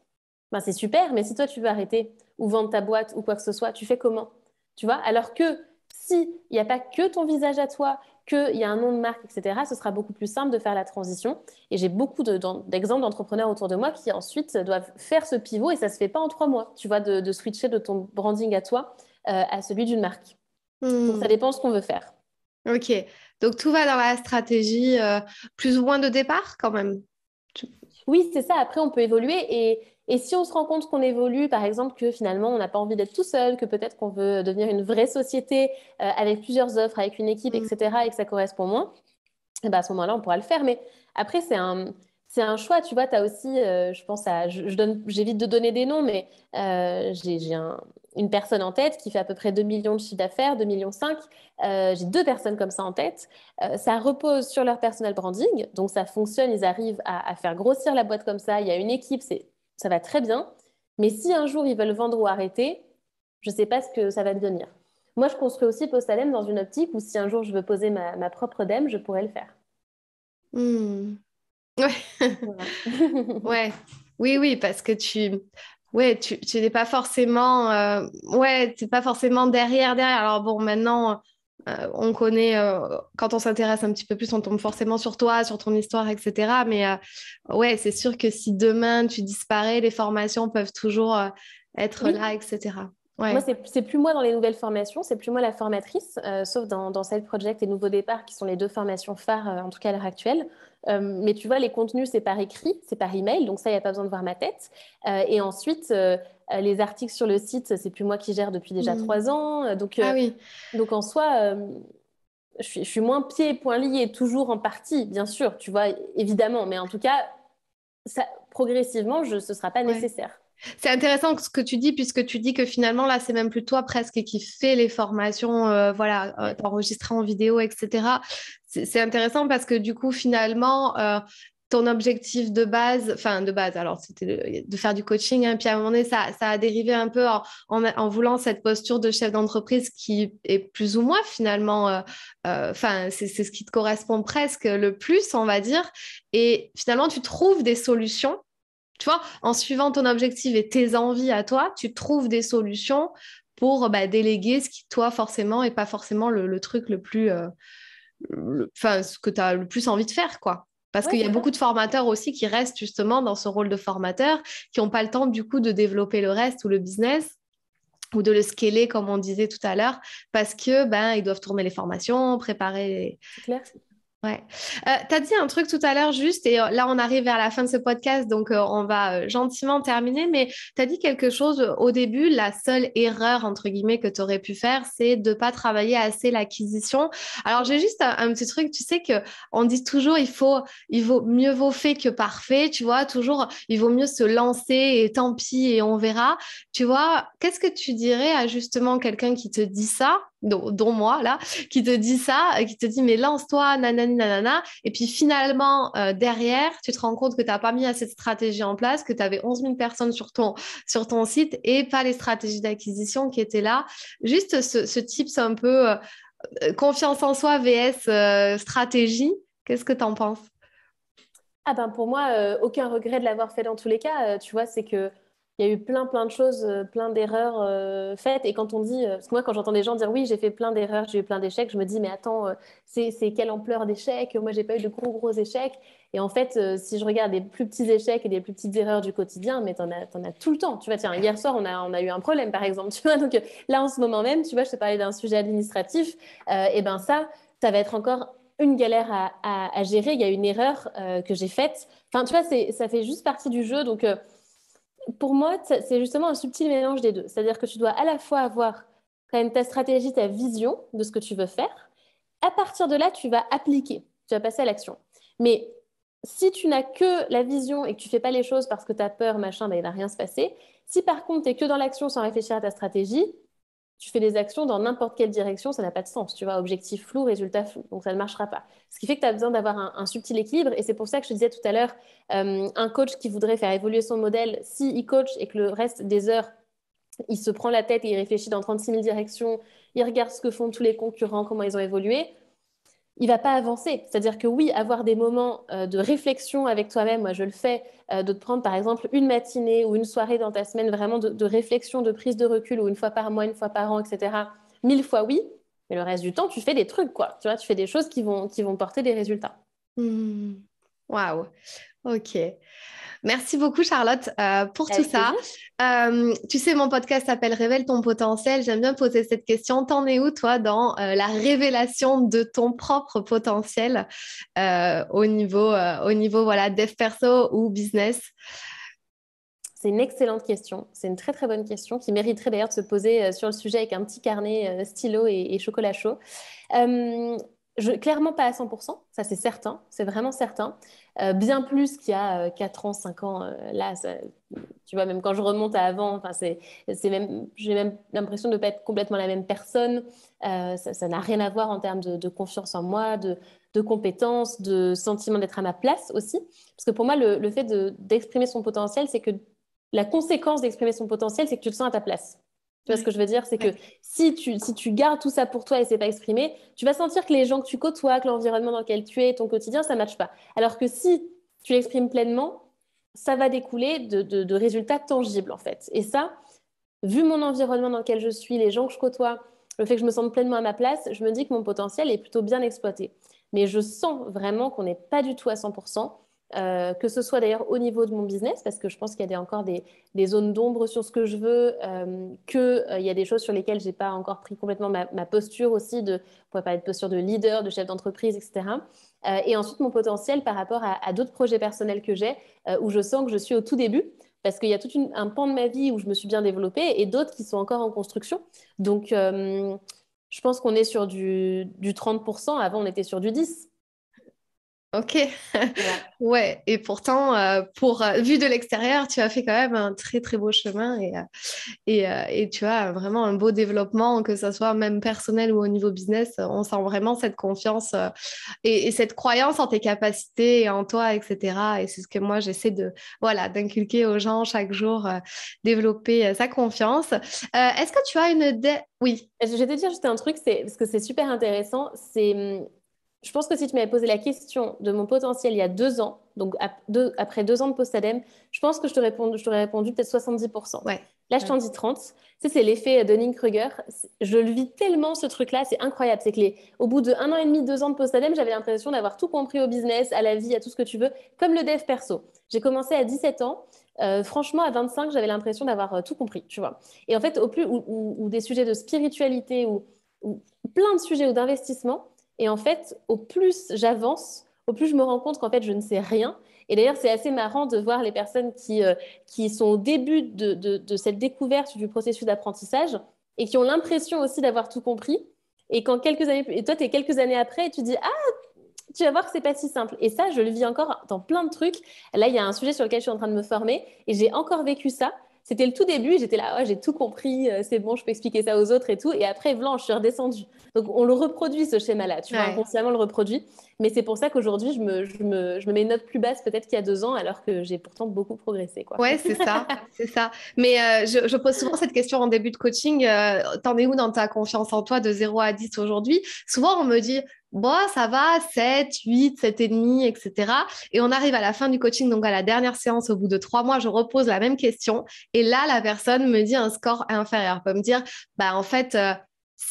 ben c'est super, mais si toi tu veux arrêter ou vendre ta boîte ou quoi que ce soit, tu fais comment? Tu vois? Alors que si il n'y a pas que ton visage à toi, qu'il y a un nom de marque, etc., ce sera beaucoup plus simple de faire la transition. Et j'ai beaucoup d'exemples d'entrepreneurs autour de moi qui ensuite doivent faire ce pivot et ça se fait pas en 3 mois, tu vois, de switcher de ton branding à toi à celui d'une marque. Donc ça Mhm. dépend ce qu'on veut faire. Ok, donc tout va dans la stratégie plus ou moins de départ quand même. Tu- Oui, c'est ça. Après, on peut évoluer et si on se rend compte qu'on évolue, par exemple, que finalement, on n'a pas envie d'être tout seul, que peut-être qu'on veut devenir une vraie société avec plusieurs offres, avec une équipe, Mhm. etc., et que ça correspond moins, eh ben, à ce moment-là, on pourra le faire. Mais après, c'est un choix. Tu vois, tu as aussi, je pense à, j'évite de donner des noms, mais une personne en tête qui fait à peu près 2 millions de chiffre d'affaires, 2,5 millions. J'ai deux personnes comme ça en tête. Ça repose sur leur personal branding. Donc, ça fonctionne. Ils arrivent à faire grossir la boîte comme ça. Il y a une équipe, ça va très bien. Mais si un jour ils veulent vendre ou arrêter, je ne sais pas ce que ça va devenir. Moi, je construis aussi Postalem dans une optique où si un jour je veux poser ma propre dème, je pourrais le faire. Hmm. Ouais. Voilà. Ouais, oui, oui, parce que ouais, tu n'es pas forcément, ouais, t'es pas forcément derrière. Alors bon, maintenant, on connaît, quand on s'intéresse un petit peu plus, on tombe forcément sur toi, sur ton histoire, etc. Mais ouais, c'est sûr que si demain tu disparais, les formations peuvent toujours être Oui, là, etc. moi, Ouais. c'est plus moi dans les nouvelles formations, c'est plus moi la formatrice, sauf dans Side Project et Nouveau Départ, qui sont les deux formations phares, en tout cas à l'heure actuelle. Mais tu vois, les contenus, c'est par écrit, c'est par email, donc ça, il n'y a pas besoin de voir ma tête. Et ensuite, les articles sur le site, c'est plus moi qui gère depuis déjà Hmm. 3 ans. Ah oui. Donc en soi, je suis moins pieds et poings liés, toujours en partie, bien sûr, tu vois, évidemment. Mais en tout cas, ça, progressivement, ce ne sera pas Ouais. nécessaire. C'est intéressant ce que tu dis, puisque tu dis que finalement, là, c'est même plus toi presque qui fait les formations, voilà, t'enregistrer en vidéo, etc. C'est intéressant parce que du coup, finalement, ton objectif de base, enfin de base, alors c'était de faire du coaching, hein, puis à un moment donné, ça a dérivé un peu en voulant cette posture de chef d'entreprise qui est plus ou moins finalement, enfin, c'est ce qui te correspond presque le plus, on va dire. Et finalement, tu trouves des solutions, tu vois, en suivant ton objectif et tes envies à toi, tu trouves des solutions pour bah, déléguer ce qui, toi, forcément, est pas forcément le truc le plus, enfin, ce que tu as le plus envie de faire, quoi. Parce Ouais, qu'il y a c'est ça. beaucoup de formateurs aussi qui restent justement dans ce rôle de formateur, qui n'ont pas le temps, du coup, de développer le reste ou le business ou de le scaler, comme on disait tout à l'heure, parce que ben, ils doivent tourner les formations, préparer. C'est clair. Ouais. Tu as dit un truc tout à l'heure juste, et là on arrive vers la fin de ce podcast, donc on va gentiment terminer, mais tu as dit quelque chose au début, la seule erreur, entre guillemets, que tu aurais pu faire, c'est de ne pas travailler assez l'acquisition. Alors j'ai juste un petit truc, tu sais que on dit toujours, il vaut mieux vaut fait que parfait, tu vois, toujours, il vaut mieux se lancer et tant pis et on verra. Tu vois, qu'est-ce que tu dirais à justement quelqu'un qui te dit ça, dont moi, là, qui te dit ça, qui te dit mais lance-toi, nanani, nanana, et puis finalement, derrière, tu te rends compte que tu n'as pas mis assez de stratégie en place, que tu avais 11 000 personnes sur ton site et pas les stratégies d'acquisition qui étaient là. Juste ce tips un peu confiance en soi vs stratégie, qu'est-ce que tu en penses? Ah ben pour moi, aucun regret de l'avoir fait dans tous les cas. Tu vois, c'est que il y a eu plein de choses, plein d'erreurs faites. Et quand on dit, parce que moi, quand j'entends des gens dire oui, j'ai fait plein d'erreurs, j'ai eu plein d'échecs, je me dis mais attends, c'est quelle ampleur d'échecs? Moi, j'ai pas eu de gros échecs. Et en fait, si je regarde des plus petits échecs et des plus petites erreurs du quotidien, mais t'en as tout le temps. Tu vois, tiens, hier soir, on a eu un problème, par exemple. Tu vois, donc là, en ce moment même, tu vois, je te parlais d'un sujet administratif. Et ben ça va être encore une galère à gérer, il y a une erreur que j'ai faite. Enfin, tu vois, ça fait juste partie du jeu. Donc, pour moi, c'est justement un subtil mélange des deux. C'est-à-dire que tu dois à la fois avoir quand même ta stratégie, ta vision de ce que tu veux faire. À partir de là, tu vas appliquer, tu vas passer à l'action. Mais si tu n'as que la vision et que tu fais pas les choses parce que tu as peur, machin, ben, il va rien se passer. Si par contre, tu es que dans l'action sans réfléchir à ta stratégie, tu fais des actions dans n'importe quelle direction, ça n'a pas de sens. Tu vois, objectif flou, résultat flou. Donc, ça ne marchera pas. Ce qui fait que tu as besoin d'avoir un subtil équilibre. Et c'est pour ça que je te disais tout à l'heure, un coach qui voudrait faire évoluer son modèle, s'il coach et que le reste des heures, il se prend la tête et il réfléchit dans 36 000 directions, il regarde ce que font tous les concurrents, comment ils ont évolué, il va pas avancer. C'est-à-dire que oui, avoir des moments de réflexion avec toi-même, moi je le fais, de te prendre par exemple une matinée ou une soirée dans ta semaine, vraiment de réflexion, de prise de recul, ou une fois par mois, une fois par an, etc. 1000 fois oui, mais le reste du temps, tu fais des trucs, quoi. Tu vois, tu fais des choses qui vont porter des résultats. Waouh, ok. Merci beaucoup, Charlotte, pour tout Avec ça. plaisir. Tu sais, mon podcast s'appelle Révèle ton potentiel. J'aime bien poser cette question. T'en es où, toi, dans la révélation de ton propre potentiel au niveau voilà, dev perso ou business? C'est une excellente question. C'est une très très bonne question qui mériterait d'ailleurs de se poser sur le sujet avec un petit carnet, stylo et chocolat chaud. Euh, Clairement pas à 100%, ça c'est certain, c'est vraiment certain. Bien plus qu'il y a 4 ans, 5 ans, là, tu vois, même quand je remonte à avant, enfin, j'ai même l'impression de ne pas être complètement la même personne. Ça n'a rien à voir en termes de confiance en moi, de compétences, de sentiment d'être à ma place aussi. Parce que pour moi, le fait d'exprimer son potentiel, c'est que la conséquence d'exprimer son potentiel, c'est que tu te sens à ta place. Tu vois ce Ouais. que je veux dire? C'est que Ouais. si tu gardes tout ça pour toi et c'est pas exprimé, tu vas sentir que les gens que tu côtoies, que l'environnement dans lequel tu es, ton quotidien, ça ne matche pas. Alors que si tu l'exprimes pleinement, ça va découler de résultats tangibles, en fait. Et ça, vu mon environnement dans lequel je suis, les gens que je côtoie, le fait que je me sente pleinement à ma place, je me dis que mon potentiel est plutôt bien exploité. Mais je sens vraiment qu'on n'est pas du tout à 100%, que ce soit d'ailleurs au niveau de mon business, parce que je pense qu'il y a encore des zones d'ombre sur ce que je veux, qu'il y a des choses sur lesquelles je n'ai pas encore pris complètement ma posture aussi, on pourrait parler de posture de leader, de chef d'entreprise, etc. Et ensuite, mon potentiel par rapport à d'autres projets personnels que j'ai, où je sens que je suis au tout début, parce qu'il y a tout un pan de ma vie où je me suis bien développée et d'autres qui sont encore en construction. Donc, je pense qu'on est sur du 30%. Avant, on était sur du 10%. Ok. Voilà. Ouais, et pourtant, vu de l'extérieur, tu as fait quand même un très très beau chemin et tu as vraiment un beau développement, que ce soit même personnel ou au niveau business. On sent vraiment cette confiance et cette croyance en tes capacités et en toi, etc. Et c'est ce que moi j'essaie voilà, d'inculquer aux gens chaque jour, développer sa confiance. Est-ce que tu as une idée? Oui. Je vais te dire juste un truc, parce que c'est super intéressant. Je pense que si tu m'avais posé la question de mon potentiel il y a 2 ans, donc après 2 ans de post-ADEME, je pense que je t'aurais répondu peut-être 70%. Ouais. Là, je Ouais. t'en dis 30. Tu sais, c'est l'effet Dunning-Kruger. Je le vis tellement, ce truc-là, c'est incroyable. C'est que au bout de 1 an et demi, 2 ans de post-ADEME, j'avais l'impression d'avoir tout compris au business, à la vie, à tout ce que tu veux, comme le dev perso. J'ai commencé à 17 ans. Franchement, à 25, j'avais l'impression d'avoir tout compris, tu vois. Et en fait, au plus, ou des sujets de spiritualité, ou plein de sujets ou d'investissement, et en fait, au plus j'avance, au plus je me rends compte qu'en fait, je ne sais rien. Et d'ailleurs, c'est assez marrant de voir les personnes qui sont au début de cette découverte du processus d'apprentissage et qui ont l'impression aussi d'avoir tout compris. Et quand quelques années, et toi, tu es quelques années après et tu dis, ah, tu vas voir que c'est pas si simple. Et ça, je le vis encore dans plein de trucs. Là, il y a un sujet sur lequel je suis en train de me former et j'ai encore vécu ça. C'était le tout début, j'étais là, oh, j'ai tout compris, c'est bon, je peux expliquer ça aux autres et tout. Et après, blanc, je suis redescendue. Donc, on le reproduit, ce schéma-là. Tu vois, Ouais. inconsciemment, on le reproduit. Mais c'est pour ça qu'aujourd'hui, je me mets une note plus basse peut-être qu'il y a 2 ans, alors que j'ai pourtant beaucoup progressé, quoi. Ouais, c'est ça, c'est ça. Mais je pose souvent cette question en début de coaching. T'en es où dans ta confiance en toi de 0 à 10 aujourd'hui? Souvent, on me dit, bon, ça va, 7, 8, 7,5, etc. Et on arrive à la fin du coaching, donc à la dernière séance, au bout de 3 mois, je repose la même question. Et là, la personne me dit un score inférieur. Elle peut me dire, bah, en fait,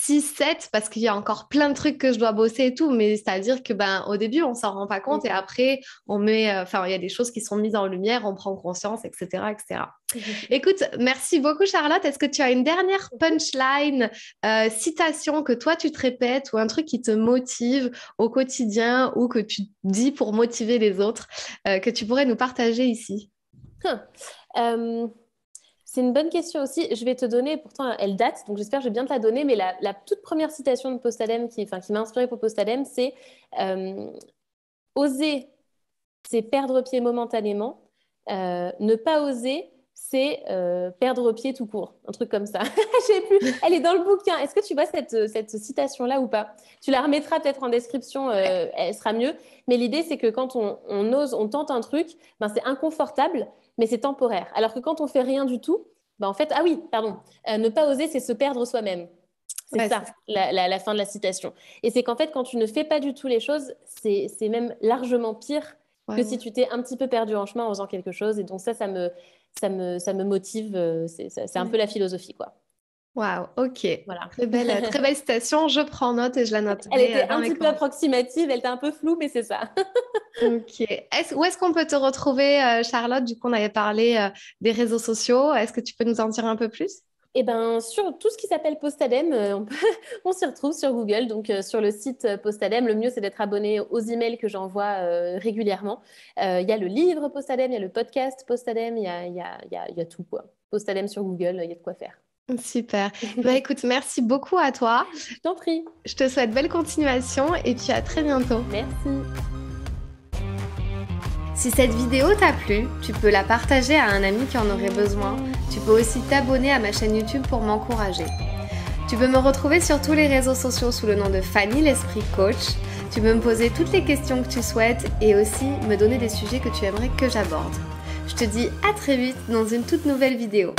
6, 7 parce qu'il y a encore plein de trucs que je dois bosser et tout. Mais c'est-à-dire que au début, on s'en rend pas compte et après, on met, il y a des choses qui sont mises en lumière, on prend conscience, etc., etc. Écoute, merci beaucoup Charlotte. Est-ce que tu as une dernière punchline, citation que toi tu te répètes ou un truc qui te motive au quotidien ou que tu dis pour motiver les autres que tu pourrais nous partager ici? C'est une bonne question aussi. Je vais te donner, pourtant elle date, donc j'espère que je vais bien te la donner, mais la toute première citation de Postadem qui m'a inspirée pour Postadem, c'est oser, c'est perdre pied momentanément. Ne pas oser, c'est perdre pied tout court. Un truc comme ça. Je sais plus. Elle est dans le bouquin. Est-ce que tu vois cette citation-là ou pas? Tu la remettras peut-être en description, elle sera mieux. Mais l'idée, c'est que quand on ose, on tente un truc, c'est inconfortable, mais c'est temporaire. Alors que quand on fait rien du tout, en fait, ah oui, pardon, ne pas oser, c'est se perdre soi-même. C'est Ouais, ça, la fin de la citation. Et c'est qu'en fait, quand tu ne fais pas du tout les choses, c'est même largement pire que si tu t'es un petit peu perdu en chemin en faisant quelque chose. Et donc ça me motive. C'est un peu la philosophie, quoi. Waouh, ok. Voilà. Très belle citation. Je prends note et je la Elle noterai était dans un les petit peu commentaires. approximative, elle était un peu floue, mais c'est ça. Ok. Où est-ce qu'on peut te retrouver, Charlotte? Du coup, on avait parlé des réseaux sociaux. Est-ce que tu peux nous en dire un peu plus? Et sur tout ce qui s'appelle Postadem, on s'y retrouve sur Google. Donc, sur le site Postadem, le mieux, c'est d'être abonné aux emails que j'envoie régulièrement. Il y a le livre Postadem, il y a le podcast Postadem, il y a tout, quoi. Postadem sur Google, il y a de quoi faire. Super. Écoute, merci beaucoup à toi. Je t'en prie. Je te souhaite belle continuation et puis à très bientôt. Merci. Si cette vidéo t'a plu, tu peux la partager à un ami qui en aurait besoin. Tu peux aussi t'abonner à ma chaîne YouTube pour m'encourager. Tu peux me retrouver sur tous les réseaux sociaux sous le nom de Fanny l'Esprit Coach. Tu peux me poser toutes les questions que tu souhaites et aussi me donner des sujets que tu aimerais que j'aborde. Je te dis à très vite dans une toute nouvelle vidéo.